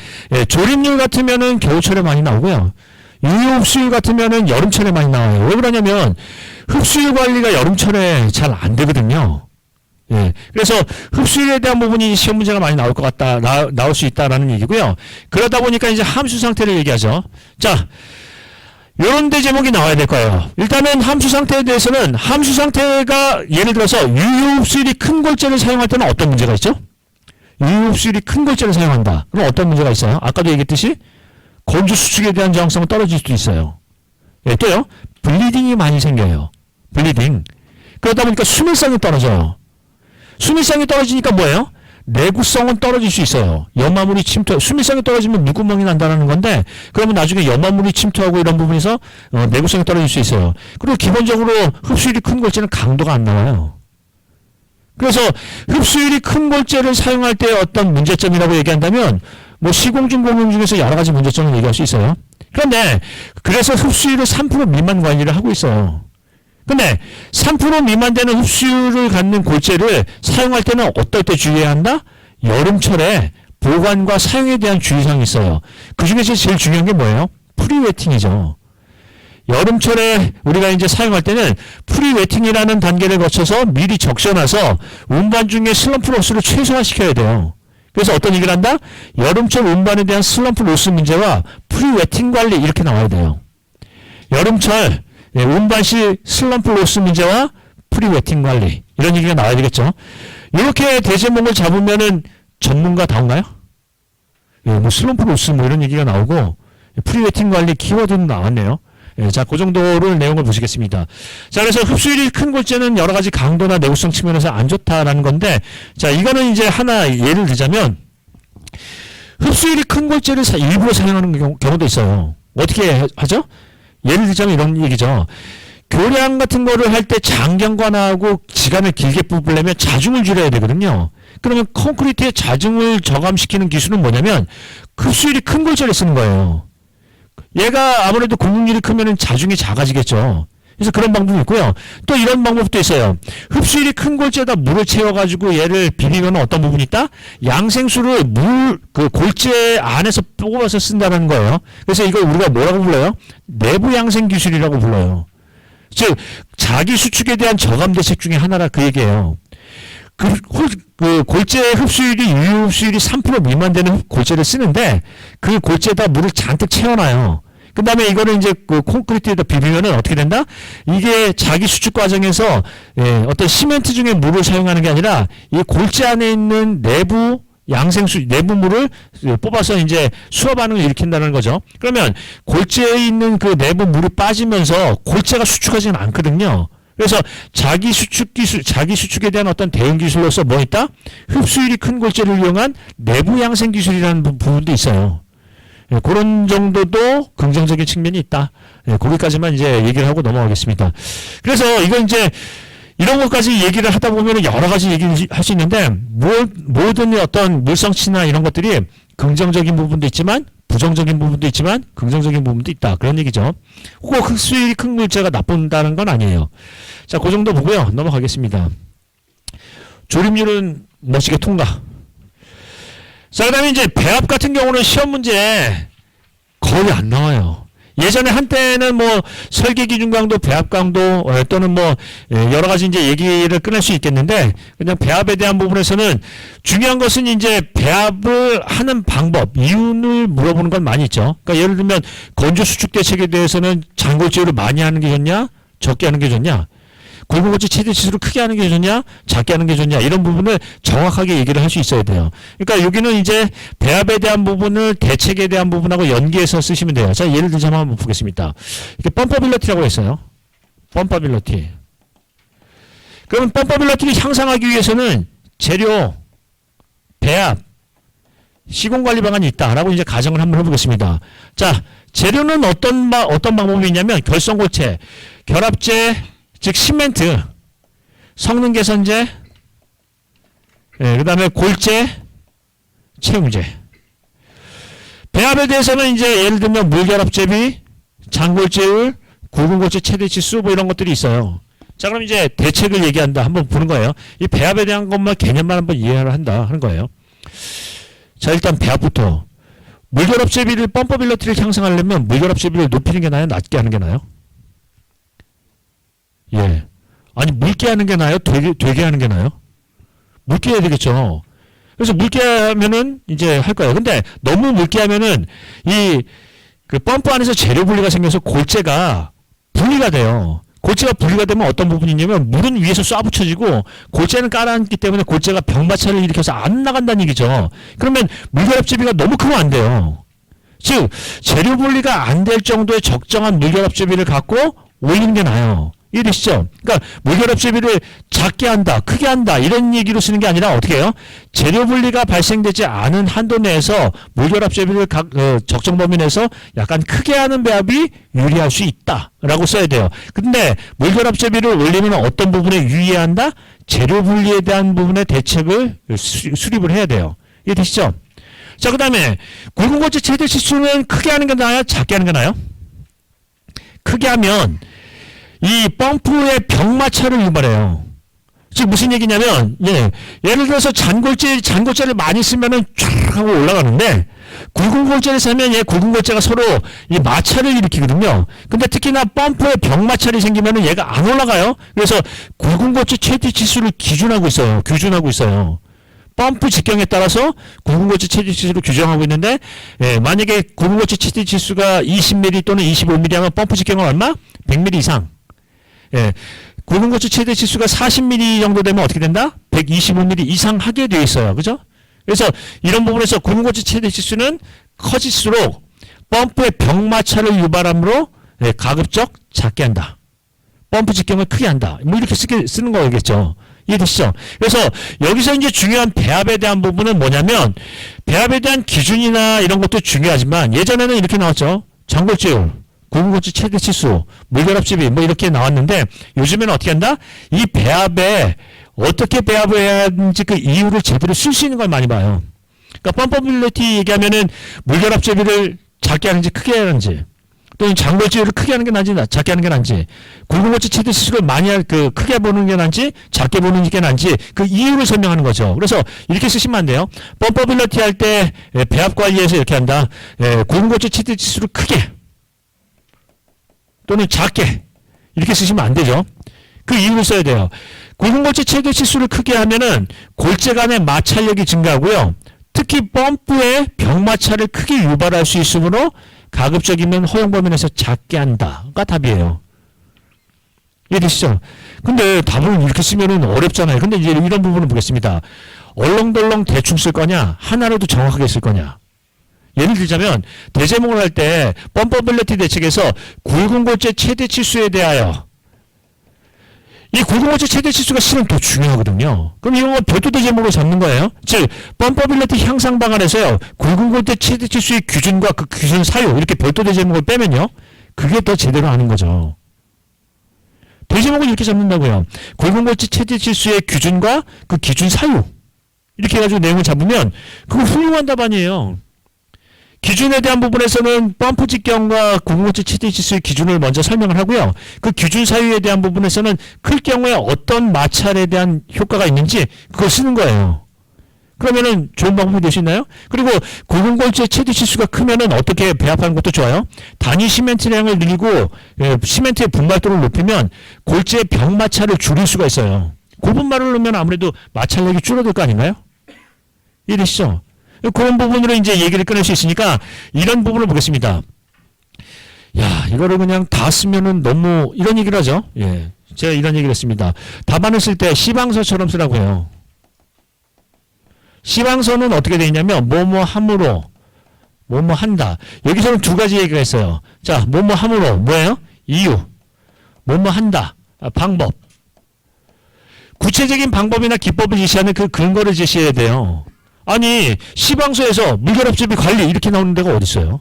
조립률 같으면은 겨울철에 많이 나오고요. 유효 흡수율 같으면은 여름철에 많이 나와요. 왜 그러냐면 흡수율 관리가 여름철에 잘 안 되거든요. 예. 그래서 흡수율에 대한 부분이 시험 문제가 많이 나올 것 같다, 나올 수 있다라는 얘기고요. 그러다 보니까 이제 함수 상태를 얘기하죠. 자, 요런 데 제목이 나와야 될 거예요. 일단은 함수 상태에 대해서는 함수 상태가 예를 들어서 유효 흡수율이 큰 골재를 사용할 때는 어떤 문제가 있죠? 유효 흡수율이 큰 골재를 사용한다. 그럼 어떤 문제가 있어요? 아까도 얘기했듯이 건조 수축에 대한 저항성은 떨어질 수도 있어요. 예, 또요. 블리딩이 많이 생겨요. 블리딩. 그러다 보니까 수밀성이 떨어져요. 수밀성이 떨어지니까 뭐예요? 내구성은 떨어질 수 있어요. 염화물이 침투, 수밀성이 떨어지면 물구멍이 난다는 건데, 그러면 나중에 염화물이 침투하고 이런 부분에서 내구성이 떨어질 수 있어요. 그리고 기본적으로 흡수율이 큰 골재는 강도가 안 나와요. 그래서 흡수율이 큰 골재를 사용할 때 어떤 문제점이라고 얘기한다면, 뭐 시공중 공용 중에서 여러 가지 문제점을 얘기할 수 있어요. 그런데 그래서 흡수율을 3% 미만 관리를 하고 있어요. 근데 3% 미만 되는 흡수율을 갖는 골재를 사용할 때는 어떨 때 주의해야 한다? 여름철에 보관과 사용에 대한 주의사항이 있어요. 그 중에서 제일 중요한 게 뭐예요? 프리웨팅이죠. 여름철에 우리가 이제 사용할 때는 프리웨팅이라는 단계를 거쳐서 미리 적셔놔서 운반 중에 슬럼프 로스를 최소화시켜야 돼요. 그래서 어떤 얘기를 한다? 여름철 운반에 대한 슬럼프 로스 문제와 프리웨팅 관리 이렇게 나와야 돼요. 여름철 운반 시 슬럼프 로스 문제와 프리웨팅 관리 이런 얘기가 나와야 되겠죠. 이렇게 대제목을 잡으면은 전문가다운가요? 예, 뭐 슬럼프 로스 뭐 이런 얘기가 나오고 프리웨팅 관리 키워드는 나왔네요. 예, 자, 그 정도를 내용을 보시겠습니다. 자, 그래서 흡수율이 큰 골재는 여러 가지 강도나 내구성 측면에서 안 좋다라는 건데, 자, 이거는 이제 하나 예를 들자면 흡수율이 큰 골재를 일부러 사용하는 경우도 있어요. 어떻게 하죠? 예를 들자면 이런 얘기죠. 교량 같은 거를 할 때 장경관하고 지간을 길게 뽑으려면 자중을 줄여야 되거든요. 그러면 콘크리트에 자중을 저감시키는 기술은 뭐냐면 흡수율이 큰 골재를 쓰는 거예요. 얘가 아무래도 공률이 크면은 자중이 작아지겠죠. 그래서 그런 방법이 있고요. 또 이런 방법도 있어요. 흡수율이 큰 골재에다 물을 채워가지고 얘를 비비면 어떤 부분이 있다? 양생수를 그 골재 안에서 뽑아서 쓴다는 거예요. 그래서 이걸 우리가 뭐라고 불러요? 내부 양생 기술이라고 불러요. 즉, 자기 수축에 대한 저감 대책 중에 하나라 그 얘기예요. 그 골재 흡수율이 유효 흡수율이 3% 미만 되는 골재를 쓰는데 그 골재에다 물을 잔뜩 채워놔요. 그 다음에 이거를 이제 그 콘크리트에다 비비면은 어떻게 된다? 이게 자기 수축 과정에서 어떤 시멘트 중에 물을 사용하는 게 아니라 이 골재 안에 있는 내부 양생수, 내부 물을 뽑아서 이제 수화 반응을 일으킨다는 거죠. 그러면 골재에 있는 그 내부 물이 빠지면서 골재가 수축하지는 않거든요. 그래서 자기 수축 기술, 자기 수축에 대한 어떤 대응 기술로서 뭐 있다? 흡수율이 큰 골재를 이용한 내부 양생 기술이라는 부분도 있어요. 예, 그런 정도도 긍정적인 측면이 있다. 예, 거기까지만 이제 얘기를 하고 넘어가겠습니다. 그래서 이건 이제 이런 것까지 얘기를 하다 보면 여러 가지 얘기를 할 수 있는데 모든 어떤 물성치나 이런 것들이 긍정적인 부분도 있지만 부정적인 부분도 있지만 긍정적인 부분도 있다. 그런 얘기죠. 꼭 흡수율이 큰 골재가 나쁜다는 건 아니에요. 자, 그 정도 보고요. 넘어가겠습니다. 조립률은 멋지게 통과. 자, 그 다음에 이제 배합 같은 경우는 시험 문제에 거의 안 나와요. 예전에 한때는 뭐 설계 기준 강도, 배합 강도 또는 뭐 여러 가지 이제 얘기를 꺼낼 수 있겠는데 그냥 배합에 대한 부분에서는 중요한 것은 이제 배합을 하는 방법, 이윤을 물어보는 건 많이 있죠. 그러니까 예를 들면 건조 수축 대책에 대해서는 장골재율을 많이 하는 게 좋냐, 적게 하는 게 좋냐, 골고골재 최대 치수를 크게 하는 게 좋냐, 작게 하는 게 좋냐, 이런 부분을 정확하게 얘기를 할 수 있어야 돼요. 그러니까 여기는 이제 배합에 대한 부분을 대책에 대한 부분하고 연계해서 쓰시면 돼요. 자, 예를 들자면 한번 보겠습니다. 이게 펌퍼빌러티라고 했어요. 펌퍼빌러티. 그러면 펌퍼빌러티를 향상하기 위해서는 재료, 배합, 시공관리 방안이 있다라고 이제 가정을 한번 해보겠습니다. 자, 재료는 어떤 방법이 있냐면 결성골재, 결합재, 즉 시멘트, 성능 개선제, 그 다음에 골재, 채용제. 배합에 대해서는 이제 예를 들면 물결합제비, 장골재율, 굵은골재 최대치수 뭐 이런 것들이 있어요. 자, 그럼 이제 대책을 얘기한다. 한번 보는 거예요. 이 배합에 대한 것만 개념만 한번 이해를 한다 하는 거예요. 자, 일단 배합부터. 물결합제비를 펌퍼빌러티를 향상하려면 물결합제비를 높이는 게 나아요? 낮게 하는 게 나아요? 예. 아니, 묽게 하는 게 나아요? 되게 하는 게 나아요? 묽게 해야 되겠죠. 그래서 묽게 하면은 이제 할 거예요. 근데 너무 묽게 하면은 이 그 펌프 안에서 재료 분리가 생겨서 골재가 분리가 돼요. 골재가 분리가 되면 어떤 부분이 있냐면 물은 위에서 쏴 붙여지고 골재는 깔아앉기 때문에 골재가 병마찰을 일으켜서 안 나간다는 얘기죠. 그러면 물결합제비가 너무 크면 안 돼요. 즉 재료 분리가 안 될 정도의 적정한 물결합제비를 갖고 올리는 게 나아요. 이해되시죠? 그러니까 물결합제비를 작게 한다, 크게 한다 이런 얘기로 쓰는 게 아니라 어떻게 해요? 재료 분리가 발생되지 않은 한도 내에서 물결합제비를 적정 범위 내에서 약간 크게 하는 배합이 유리할 수 있다라고 써야 돼요. 근데 물결합제비를 올리면 어떤 부분에 유의해야 한다? 재료 분리에 대한 부분의 대책을 수립을 해야 돼요. 이해되시죠? 자, 그 다음에 굵은골재 최대 치수는 크게 하는 게 나아요? 작게 하는 게 나아요? 크게 하면 이 펌프의 병마찰을 유발해요. 즉 무슨 얘기냐면 예를 들어서 잔골재를 많이 쓰면은 쫙 하고 올라가는데 굵은 골재를 쓰면 굵은 골재가 서로 이 마찰을 일으키거든요. 근데 특히나 펌프에 병마찰이 생기면은 얘가 안 올라가요. 그래서 굵은 골재 최대 치수를 규준하고 있어요. 펌프 직경에 따라서 굵은 골재 최대 치수를 규정하고 있는데 만약에 굵은 골재 최대 치수가 20mm 또는 25mm 하면 펌프 직경은 얼마? 100mm 이상. 굵은 골재 최대 치수가 40mm 정도 되면 어떻게 된다? 125mm 이상 하게 되어 있어요. 그죠? 그래서 이런 부분에서 굵은 골재 최대 치수는 커질수록 펌프의 병마찰을 유발하므로 가급적 작게 한다. 펌프 직경을 크게 한다. 뭐 이렇게 쓰는 거겠죠. 이해되시죠? 그래서 여기서 이제 중요한 배합에 대한 부분은 뭐냐면 배합에 대한 기준이나 이런 것도 중요하지만 예전에는 이렇게 나왔죠. 잔골재율, 굵은 골재 최대 치수, 물결합제비 뭐 이렇게 나왔는데 요즘에는 어떻게 한다? 이 배합에 어떻게 배합을 해야 하는지 그 이유를 제대로 쓸 수 있는 걸 많이 봐요. 그러니까 펌퍼빌리티 얘기하면은 물결합제비를 작게 하는지 크게 하는지 또는 잔골재율을 크게 하는 게 나은지 작게 하는 게 나은지 굵은 골재 최대 치수를 크게 보는 게 나은지 작게 보는 게 나은지 그 이유를 설명하는 거죠. 그래서 이렇게 쓰시면 안 돼요. 펌퍼빌리티 할 때 배합 관리에서 이렇게 한다. 굵은 골재 최대 치수를 크게 또는 작게 이렇게 쓰시면 안 되죠. 그 이유를 써야 돼요. 굵은 골재 최대 치수를 크게 하면은 골재 간의 마찰력이 증가하고요. 특히 펌프의 병마찰을 크게 유발할 수 있으므로 가급적이면 허용 범위 내에서 작게 한다가 답이에요. 이해되시죠? 근데 답을 이렇게 쓰면은 어렵잖아요. 근데 이제 이런 부분을 보겠습니다. 얼렁덜렁 대충 쓸 거냐? 하나라도 정확하게 쓸 거냐? 예를 들자면 대제목을 할 때 펌퍼빌리티 대책에서 굵은 골재 최대 치수에 대하여 이 굵은 골재 최대 치수가 실은 더 중요하거든요. 그럼 이런 건 별도 대제목으로 잡는 거예요. 즉 펌퍼빌리티 향상 방안에서요. 굵은 골재 최대 치수의 기준과 그 기준 사유 이렇게 별도 대제목을 빼면요. 그게 더 제대로 하는 거죠. 대제목을 이렇게 잡는다고요. 굵은 골재 최대 치수의 기준과 그 기준 사유 이렇게 해가지고 내용을 잡으면 그거 훌륭한 답안이에요. 기준에 대한 부분에서는 펌프 직경과 굵은 골재 최대 치수의 기준을 먼저 설명을 하고요. 그 기준 사유에 대한 부분에서는 클 경우에 어떤 마찰에 대한 효과가 있는지 그걸 쓰는 거예요. 그러면은 좋은 방법이 될 수 있나요? 그리고 굵은 골재 최대 치수가 크면은 어떻게 배합하는 것도 좋아요. 단위 시멘트량을 늘리고 시멘트의 분말도를 높이면 골재의 병마찰을 줄일 수가 있어요. 고분말을 넣으면 아무래도 마찰력이 줄어들 거 아닌가요? 이해되시죠? 그런 부분으로 이제 얘기를 꺼낼 수 있으니까 이런 부분을 보겠습니다. 야, 이거를 그냥 다 쓰면은 너무 이런 얘기를 하죠. 예. 제가 이런 얘기를 했습니다. 답안을 쓸 때 시방서처럼 쓰라고 해요. 시방서는 어떻게 되어 있냐면 뭐뭐 함으로 뭐뭐 한다. 여기서는 두 가지 얘기가 있어요. 자, 뭐뭐 함으로 뭐예요? 이유. 뭐뭐 한다. 방법. 구체적인 방법이나 기법을 제시하는 그 근거를 제시해야 돼요. 아니 시방서에서 물결합제비 관리 이렇게 나오는 데가 어디 있어요?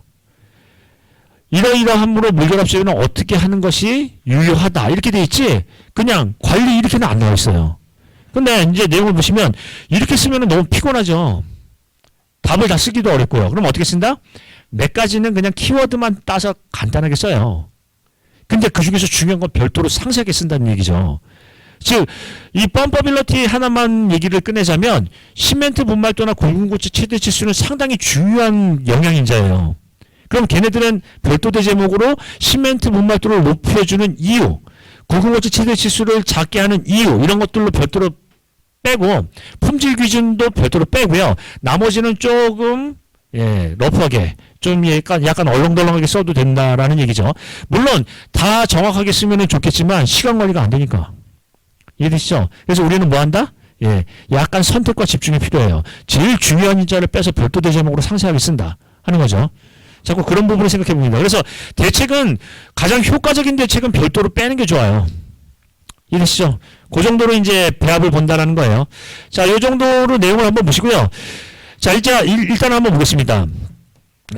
이러이러함으로 물결합제비는 어떻게 하는 것이 유효하다 이렇게 돼 있지 그냥 관리 이렇게는 안 나와 있어요. 근데 이제 내용을 보시면 이렇게 쓰면 너무 피곤하죠. 답을 다 쓰기도 어렵고요. 그럼 어떻게 쓴다? 몇 가지는 그냥 키워드만 따서 간단하게 써요. 근데 그 중에서 중요한 건 별도로 상세하게 쓴다는 얘기죠. 즉, 이 펌퍼빌리티 하나만 얘기를 꺼내자면 시멘트 분말도나 굵은 골재 최대 치수는 상당히 중요한 영양인자예요. 그럼 걔네들은 별도 대제목으로 시멘트 분말도를 높여주는 이유, 굵은 골재 최대 치수를 작게 하는 이유 이런 것들로 별도로 빼고 품질 기준도 별도로 빼고요. 나머지는 조금 러프하게 좀 약간 얼렁덜렁하게 써도 된다라는 얘기죠. 물론 다 정확하게 쓰면 좋겠지만 시간 관리가 안 되니까. 이해되시죠? 그래서 우리는 뭐 한다? 약간 선택과 집중이 필요해요. 제일 중요한 인자를 빼서 별도 대제목으로 상세하게 쓴다 하는 거죠. 자꾸 그런 부분을 생각해 봅니다. 그래서 대책은 가장 효과적인 대책은 별도로 빼는 게 좋아요. 이해되시죠? 그 정도로 이제 배합을 본다라는 거예요. 자, 이 정도로 내용을 한번 보시고요. 자, 일단 한번 보겠습니다.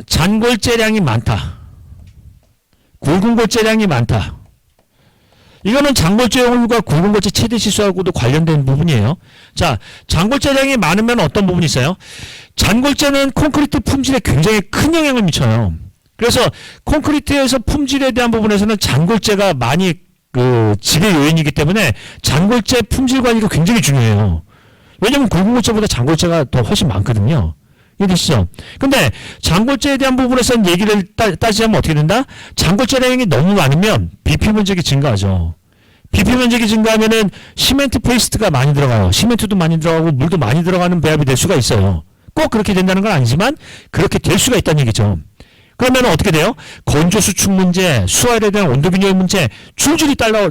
잔골재량이 많다. 굵은 골재량이 많다. 이거는 잔골재율과 굵은 골재 최대 지수하고도 관련된 부분이에요. 자, 잔골재량이 많으면 어떤 부분이 있어요? 잔골재는 콘크리트 품질에 굉장히 큰 영향을 미쳐요. 그래서 콘크리트에서 품질에 대한 부분에서는 잔골재가 많이 지배 요인이기 때문에 잔골재 품질 관리가 굉장히 중요해요. 왜냐면 굵은 골재보다 잔골재가 더 훨씬 많거든요. 이해되시죠? 근데 잔골재에 대한 부분에서는 얘기를 따지자면 어떻게 된다? 잔골재량이 너무 많으면 비피 면적이 증가하죠. 비피 면적이 증가하면은 시멘트 페이스트가 많이 들어가요. 시멘트도 많이 들어가고 물도 많이 들어가는 배합이 될 수가 있어요. 꼭 그렇게 된다는 건 아니지만 그렇게 될 수가 있다는 얘기죠. 그러면 어떻게 돼요? 건조 수축 문제, 수화열에 대한 온도 균열 문제 줄줄이 딸라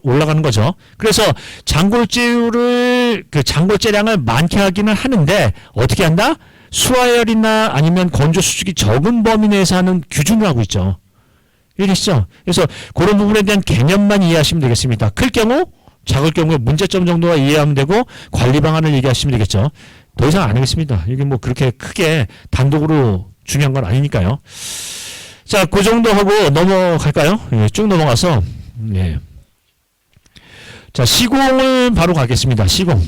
올라가는 거죠. 그래서 잔골재율을 잔골재량을 많게 하기는 하는데 어떻게 한다? 수화열이나 아니면 건조 수축이 적은 범위 내에서 하는 기준을 하고 있죠. 이해되시죠? 그래서 그런 부분에 대한 개념만 이해하시면 되겠습니다. 클 경우, 작을 경우에 문제점 정도가 이해하면 되고 관리 방안을 얘기하시면 되겠죠. 더 이상 안 하겠습니다. 이게 뭐 그렇게 크게 단독으로 중요한 건 아니니까요. 자, 그 정도 하고 넘어갈까요? 쭉 넘어가서 자, 시공을 바로 가겠습니다. 시공.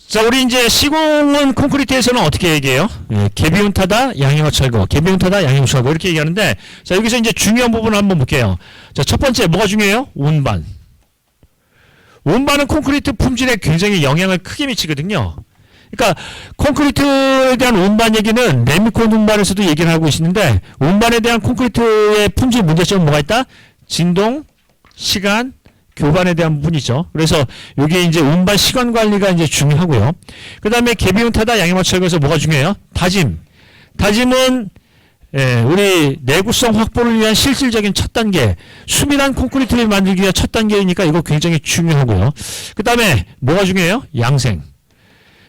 자, 우리 이제 시공은 콘크리트에서는 어떻게 얘기해요? 개비운타다, 양형화 철거, 개비운타다, 양형화 철거 이렇게 얘기하는데, 자, 여기서 이제 중요한 부분을 한번 볼게요. 자, 첫 번째 뭐가 중요해요? 운반. 운반은 콘크리트 품질에 굉장히 영향을 크게 미치거든요. 그러니까 콘크리트에 대한 운반 얘기는 레미콘 운반에서도 얘기를 하고 있는데, 운반에 대한 콘크리트의 품질 문제점은 뭐가 있다? 진동, 시간, 교반에 대한 부분이죠. 그래서 여기에 이제 운반 시간 관리가 이제 중요하고요. 그 다음에 개비운타다, 양형화 철거에서 뭐가 중요해요? 다짐. 다짐은 우리 내구성 확보를 위한 실질적인 첫 단계, 수밀한 콘크리트를 만들기 위한 첫 단계이니까 이거 굉장히 중요하고요. 그 다음에 뭐가 중요해요? 양생.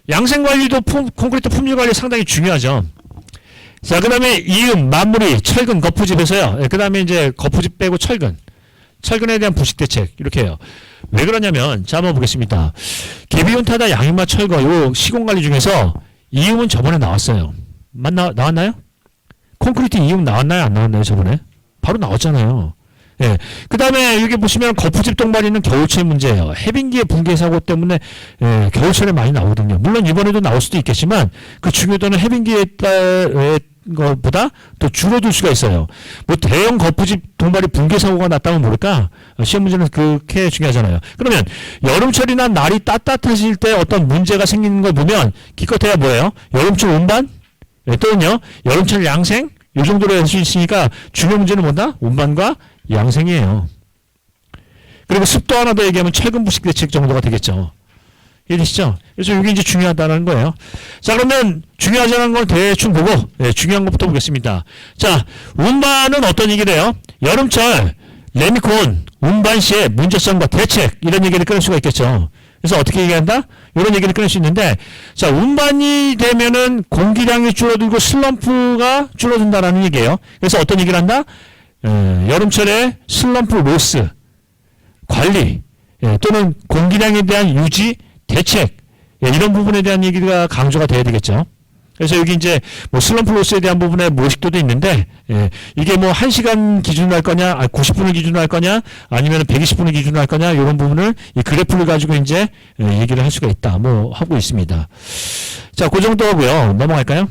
양생 관리도 콘크리트 품질 관리 상당히 중요하죠. 자, 그 다음에 이음, 마무리, 철근, 거푸집에서요. 그 다음에 이제 거푸집 빼고 철근. 철근에 대한 부식 대책 이렇게 해요. 왜 그러냐면 자, 한번 보겠습니다. 개비운타다, 양형화 철거 요 시공 관리 중에서 이음은 저번에 나왔어요. 나왔나요? 콘크리트 이음 나왔나요? 안 나왔나요? 저번에? 바로 나왔잖아요. 그 다음에 여기 보시면 거푸집 동반이는 겨울철 문제예요. 해빙기의 붕괴 사고 때문에 겨울철에 많이 나오거든요. 물론 이번에도 나올 수도 있겠지만 그 중요도는 해빙기에 따라 것보다 더 줄어들 수가 있어요. 뭐 대형 거푸집 동발이 붕괴 사고가 났다면 모를까? 시험 문제는 그렇게 중요하잖아요. 그러면 여름철이나 날이 따뜻해질 때 어떤 문제가 생기는 걸 보면 기껏해야 뭐예요? 여름철 운반? 또는요 여름철 양생? 이 정도로 할 수 있으니까 중요 문제는 뭐다? 운반과 양생이에요. 그리고 습도 하나 더 얘기하면 철근 부식 대책 정도가 되겠죠. 이해되시죠? 그래서 이게 이제 중요하다는 거예요. 자, 그러면 중요하지 않은 걸 대충 보고 중요한 것부터 보겠습니다. 자, 운반은 어떤 얘기를 해요? 여름철 레미콘 운반 시의 문제점과 대책 이런 얘기를 끊을 수가 있겠죠. 그래서 어떻게 얘기한다? 이런 얘기를 끊을 수 있는데, 자, 운반이 되면은 공기량이 줄어들고 슬럼프가 줄어든다라는 얘기예요. 그래서 어떤 얘기를 한다? 여름철에 슬럼프 로스 관리 또는 공기량에 대한 유지 대책 이런 부분에 대한 얘기가 강조가 돼야 되겠죠. 그래서 여기 이제 뭐 슬럼프 로스에 대한 부분에 모식도도 있는데 이게 뭐 1시간 기준으로 할 거냐, 90분을 기준으로 할 거냐, 아니면 120분을 기준으로 할 거냐 이런 부분을 이 그래프를 가지고 이제 얘기를 할 수가 있다. 뭐 하고 있습니다. 자, 그 정도 하고요. 넘어갈까요?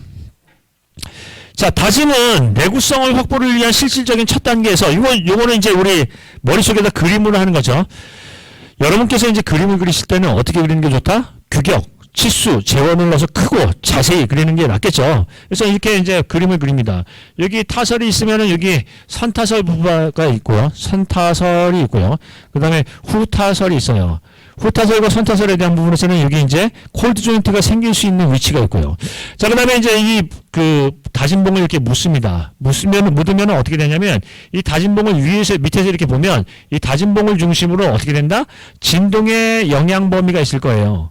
자, 다짐은 내구성을 확보를 위한 실질적인 첫 단계에서 요거는 이제 우리 머릿속에다 그림으로 하는 거죠. 여러분께서 이제 그림을 그리실 때는 어떻게 그리는 게 좋다? 규격, 치수, 재원을 넣어서 크고 자세히 그리는 게 낫겠죠. 그래서 이렇게 이제 그림을 그립니다. 여기 타설이 있으면은 여기 선타설 부부가 있고요. 선타설이 있고요. 그 다음에 후타설이 있어요. 후타설과 선타설에 대한 부분에서는 여기 이제 콜드 조인트가 생길 수 있는 위치가 있고요. 자, 그 다음에 이제 이 다진봉을 이렇게 묻으면 어떻게 되냐면 이 다진봉을 밑에서 이렇게 보면 이 다진봉을 중심으로 어떻게 된다? 진동의 영향 범위가 있을 거예요.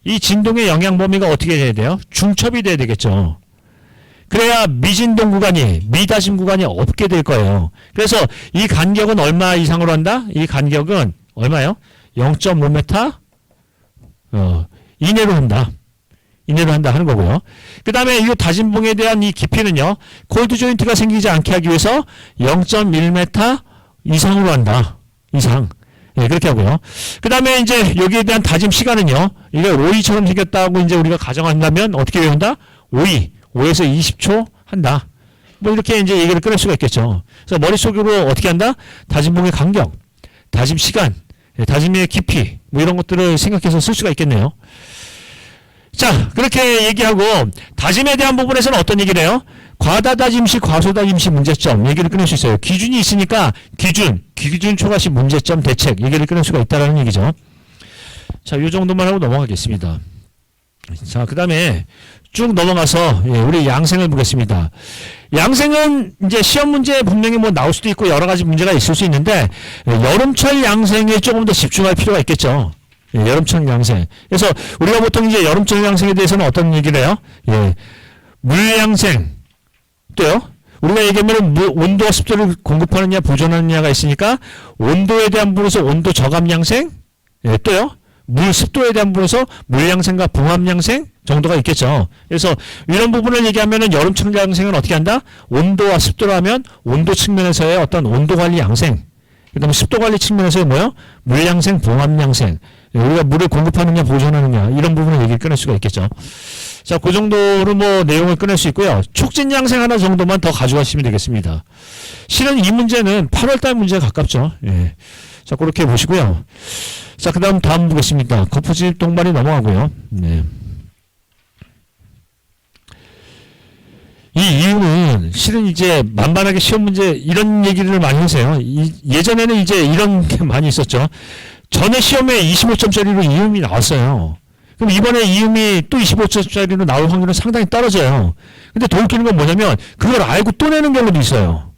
이 진동의 영향 범위가 어떻게 돼야 돼요? 중첩이 돼야 되겠죠. 그래야 미진동 구간이, 미다짐 구간이 없게 될 거예요. 그래서 이 간격은 얼마 이상으로 한다? 이 간격은 얼마요? 0.5m 이내로 한다. 이내로 한다 하는 거고요. 그 다음에 이 다진봉에 대한 이 깊이는요. 콜드 조인트가 생기지 않게 하기 위해서 0.1m 이상으로 한다. 이상. 예, 그렇게 하고요. 그 다음에 이제 여기에 대한 다짐 시간은요. 이게 오이처럼 생겼다고 이제 우리가 가정한다면 어떻게 외운다? 5에서 20초 한다. 뭐 이렇게 이제 얘기를 끊을 수가 있겠죠. 그래서 머릿속으로 어떻게 한다? 다짐봉의 간격, 다짐 시간, 다짐의 깊이, 뭐 이런 것들을 생각해서 쓸 수가 있겠네요. 자, 그렇게 얘기하고 다짐에 대한 부분에서는 어떤 얘기를 해요? 과다다짐 시, 과소다짐 시 문제점 얘기를 끊을 수 있어요. 기준이 있으니까 기준 초과 시 문제점 대책 얘기를 끊을 수가 있다는 얘기죠. 자, 이 정도만 하고 넘어가겠습니다. 자, 그 다음에 쭉 넘어가서 우리 양생을 보겠습니다. 양생은 이제 시험 문제에 분명히 뭐 나올 수도 있고 여러 가지 문제가 있을 수 있는데 여름철 양생에 조금 더 집중할 필요가 있겠죠. 여름철 양생. 그래서 우리가 보통 이제 여름철 양생에 대해서는 어떤 얘기를 해요? 물양생. 또요. 우리가 얘기하면 온도와 습도를 공급하느냐 보존하느냐가 있으니까 온도에 대한 부분에서 온도 저감 양생. 또요. 물 습도에 대한 부분에서 물양생과 봉합양생 정도가 있겠죠. 그래서 이런 부분을 얘기하면은 여름철 양생은 어떻게 한다? 온도와 습도로 하면 온도 측면에서의 어떤 온도 관리 양생. 그다음에 습도 관리 측면에서의 뭐요? 물양생, 봉합양생. 우리가 물을 공급하느냐 보존하느냐 이런 부분을 얘기를 끊을 수가 있겠죠. 자, 그 정도로 뭐 내용을 끊을 수 있고요. 촉진양생 하나 정도만 더 가져가시면 되겠습니다. 실은 이 문제는 8월달 문제에 가깝죠. 예. 자, 그렇게 보시고요. 자, 그 다음 보겠습니다. 거푸집 동반이 넘어가고요. 네. 이 이유는 실은 이제 만반하게 시험 문제 이런 얘기를 많이 하세요. 예전에는 이제 이런 게 많이 있었죠. 전에 시험에 25점짜리로 이음이 나왔어요. 그럼 이번에 이음이 또 25점짜리로 나올 확률은 상당히 떨어져요. 근데 더 웃기는 건 뭐냐면 그걸 알고 또 내는 경우도 있어요.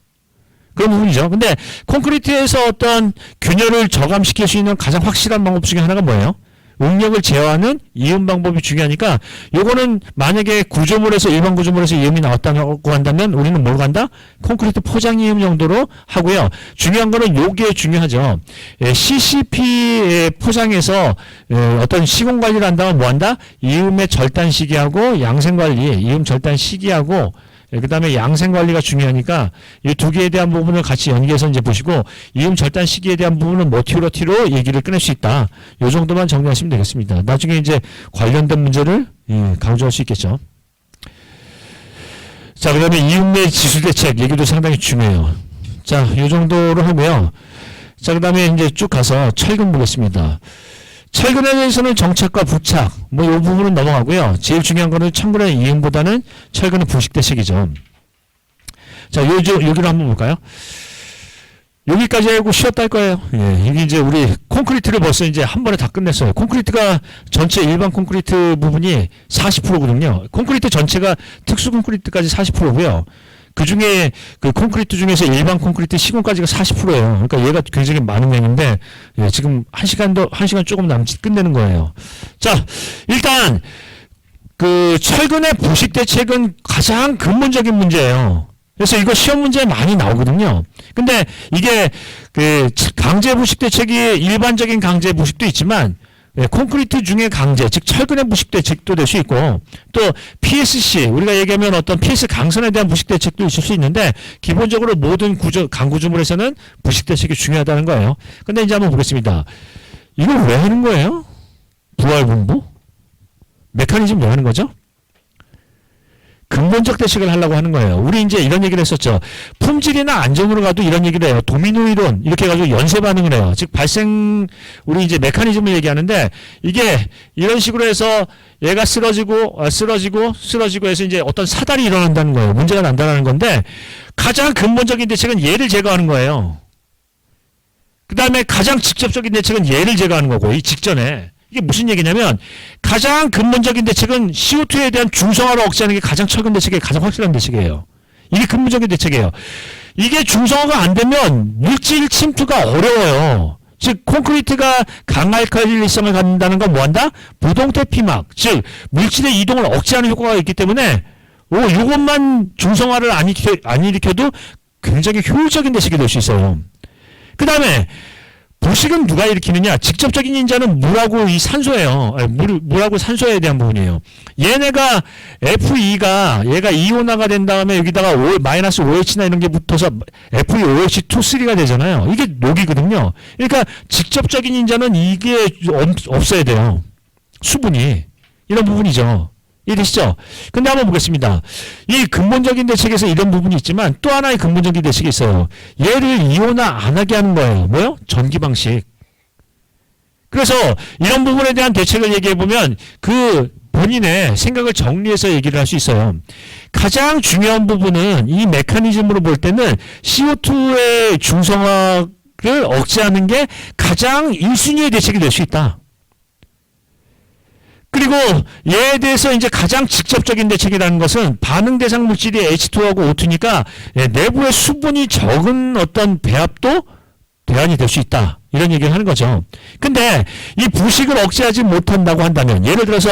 그런 부분이죠. 근데 콘크리트에서 어떤 균열을 저감시킬 수 있는 가장 확실한 방법 중에 하나가 뭐예요? 응력을 제어하는 이음 방법이 중요하니까 요거는 만약에 구조물에서 일반 구조물에서 이음이 나왔다고 한다면 우리는 뭘 간다? 콘크리트 포장 이음 정도로 하고요. 중요한 거는 요게 중요하죠. CCP 포장에서 어떤 시공 관리를 한다면 뭐 한다? 이음의 절단 시기하고 양생 관리, 이음 절단 시기하고 그 다음에 양생 관리가 중요하니까 이 두 개에 대한 부분을 같이 연계해서 이제 보시고 이음 절단 시기에 대한 부분은 모티로티로 얘기를 끊을 수 있다. 이 정도만 정리하시면 되겠습니다. 나중에 이제 관련된 문제를 강조할 수 있겠죠. 자, 그 다음에 이음 내 지수 대책 얘기도 상당히 중요해요. 자, 이 정도로 하고요. 자, 그 다음에 이제 쭉 가서 철근 보겠습니다. 철근에 대해서는 정착과 부착, 뭐 이 부분은 넘어가고요. 제일 중요한 거는 철근의 이음보다는 철근의 부식 대책이죠. 자, 여기로 한번 볼까요? 여기까지 하고 쉬었다 할 거예요. 예, 이게 이제 우리 콘크리트를 벌써 이제 한 번에 다 끝냈어요. 콘크리트가 전체 일반 콘크리트 부분이 40%거든요. 콘크리트 전체가 특수 콘크리트까지 40%고요. 그 중에 그 콘크리트 중에서 일반 콘크리트 시공까지가 40%예요. 그러니까 얘가 굉장히 많은 양인데 예, 지금 1시간 조금 남짓 끝내는 거예요. 자, 일단 그 철근의 부식 대책은 가장 근본적인 문제예요. 그래서 이거 시험 문제에 많이 나오거든요. 근데 이게 그 강제 부식 대책이 일반적인 강제 부식도 있지만 콘크리트 중에 강제, 즉 철근의 부식 대책도 될 수 있고 또 PSC, 우리가 얘기하면 어떤 PS 강선에 대한 부식 대책도 있을 수 있는데 기본적으로 모든 강구조물에서는 부식 대책이 중요하다는 거예요. 근데 이제 한번 보겠습니다. 이걸 왜 하는 거예요? 부활 공부? 메커니즘 왜 하는 거죠? 근본적 대책을 하려고 하는 거예요. 우리 이제 이런 얘기를 했었죠. 품질이나 안전으로 가도 이런 얘기를 해요. 도미노 이론 이렇게 해가지고 연쇄 반응을 해요. 즉 우리 이제 메커니즘을 얘기하는데 이게 이런 식으로 해서 얘가 쓰러지고 해서 이제 어떤 사달이 일어난다는 거예요. 문제가 난다는 건데 가장 근본적인 대책은 얘를 제거하는 거예요. 그 다음에 가장 직접적인 대책은 얘를 제거하는 거고, 이 직전에. 이게 무슨 얘기냐면, 가장 근본적인 대책은 CO2에 대한 중성화를 억제하는 게 가장 최근 대책이에요. 가장 확실한 대책이에요. 이게 근본적인 대책이에요. 이게 중성화가 안 되면 물질 침투가 어려워요. 즉 콘크리트가 강알칼리성을 갖는다는 건 뭐한다? 부동태 피막, 즉 물질의 이동을 억제하는 효과가 있기 때문에 이것만 중성화를 안 일으켜도 굉장히 효율적인 대책이 될 수 있어요. 그 다음에 부식은 누가 일으키느냐? 직접적인 인자는 물하고 이 산소예요. 물하고 산소에 대한 부분이에요. 얘네가 F2가 얘가 이온화가 된 다음에 여기다가 마이너스 OH나 이런 게 붙어서 FeOH2, 3가 되잖아요. 이게 녹이거든요. 그러니까 직접적인 인자는 이게 없어야 돼요. 수분이. 이런 부분이죠. 이해되시죠? 근데 한번 보겠습니다. 이 근본적인 대책에서 이런 부분이 있지만 또 하나의 근본적인 대책이 있어요. 얘를 이온화 안 하게 하는 거예요. 뭐요? 전기 방식. 그래서 이런 부분에 대한 대책을 얘기해 보면 그 본인의 생각을 정리해서 얘기를 할 수 있어요. 가장 중요한 부분은 이 메커니즘으로 볼 때는 CO2의 중성화를 억제하는 게 가장 1순위의 대책이 될 수 있다. 그리고 얘에 대해서 이제 가장 직접적인 대책이라는 것은 반응 대상 물질이 H2하고 O2니까 내부에 수분이 적은 어떤 배합도 대안이 될 수 있다. 이런 얘기를 하는 거죠. 근데 이 부식을 억제하지 못한다고 한다면 예를 들어서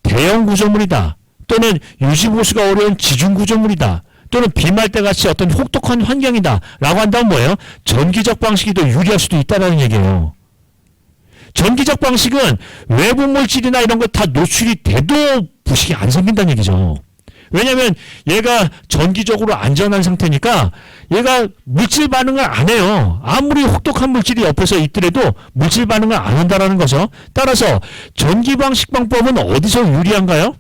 대형 구조물이다. 또는 유지보수가 어려운 지중 구조물이다. 또는 비말대 같이 어떤 혹독한 환경이다. 라고 한다면 뭐예요? 전기적 방식이 더 유리할 수도 있다는 얘기예요. 전기적 방식은 외부 물질이나 이런 거 다 노출이 돼도 부식이 안 생긴다는 얘기죠. 왜냐하면 얘가 전기적으로 안전한 상태니까 얘가 물질 반응을 안 해요. 아무리 혹독한 물질이 옆에서 있더라도 물질 반응을 안 한다는 거죠. 따라서 전기 방식 방법은 어디서 유리한가요?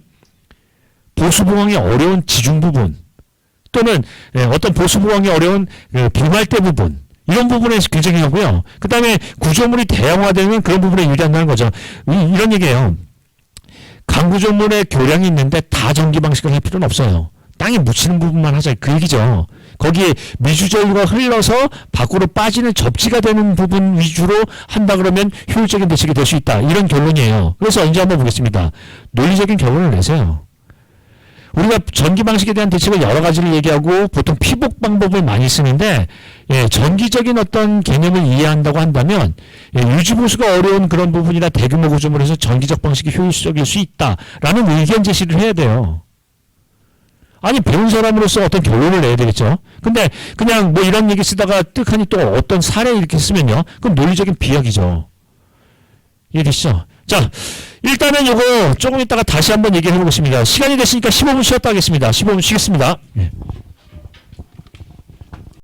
보수보강이 어려운 지중 부분 또는 어떤 보수보강이 어려운 비말대 부분 이런 부분에서 굉장히 하고요. 그 다음에 구조물이 대형화되면 그런 부분에 유리한다는 거죠. 이런 얘기예요. 강구조물의 교량이 있는데 다 전기 방식을 할 필요는 없어요. 땅에 묻히는 부분만 하자 그 얘기죠. 거기에 미주전류가 흘러서 밖으로 빠지는 접지가 되는 부분 위주로 한다 그러면 효율적인 대책이 될 수 있다. 이런 결론이에요. 그래서 이제 한번 보겠습니다. 논리적인 결론을 내세요. 우리가 전기 방식에 대한 대책을 여러 가지를 얘기하고 보통 피복 방법을 많이 쓰는데 전기적인 어떤 개념을 이해한다고 한다면 유지보수가 어려운 그런 부분이나 대규모 구조물에서 전기적 방식이 효율적일 수 있다라는 의견 제시를 해야 돼요. 아니 배운 사람으로서 어떤 결론을 내야 되겠죠. 근데 그냥 뭐 이런 얘기 쓰다가 뜩하니 또 어떤 사례 이렇게 쓰면요. 그럼 논리적인 비약이죠. 이해되시죠? 자, 일단은 요거 조금 있다가 다시 한번 얘기해 보겠습니다. 시간이 됐으니까 15분 쉬었다 하겠습니다. 15분 쉬겠습니다. 예.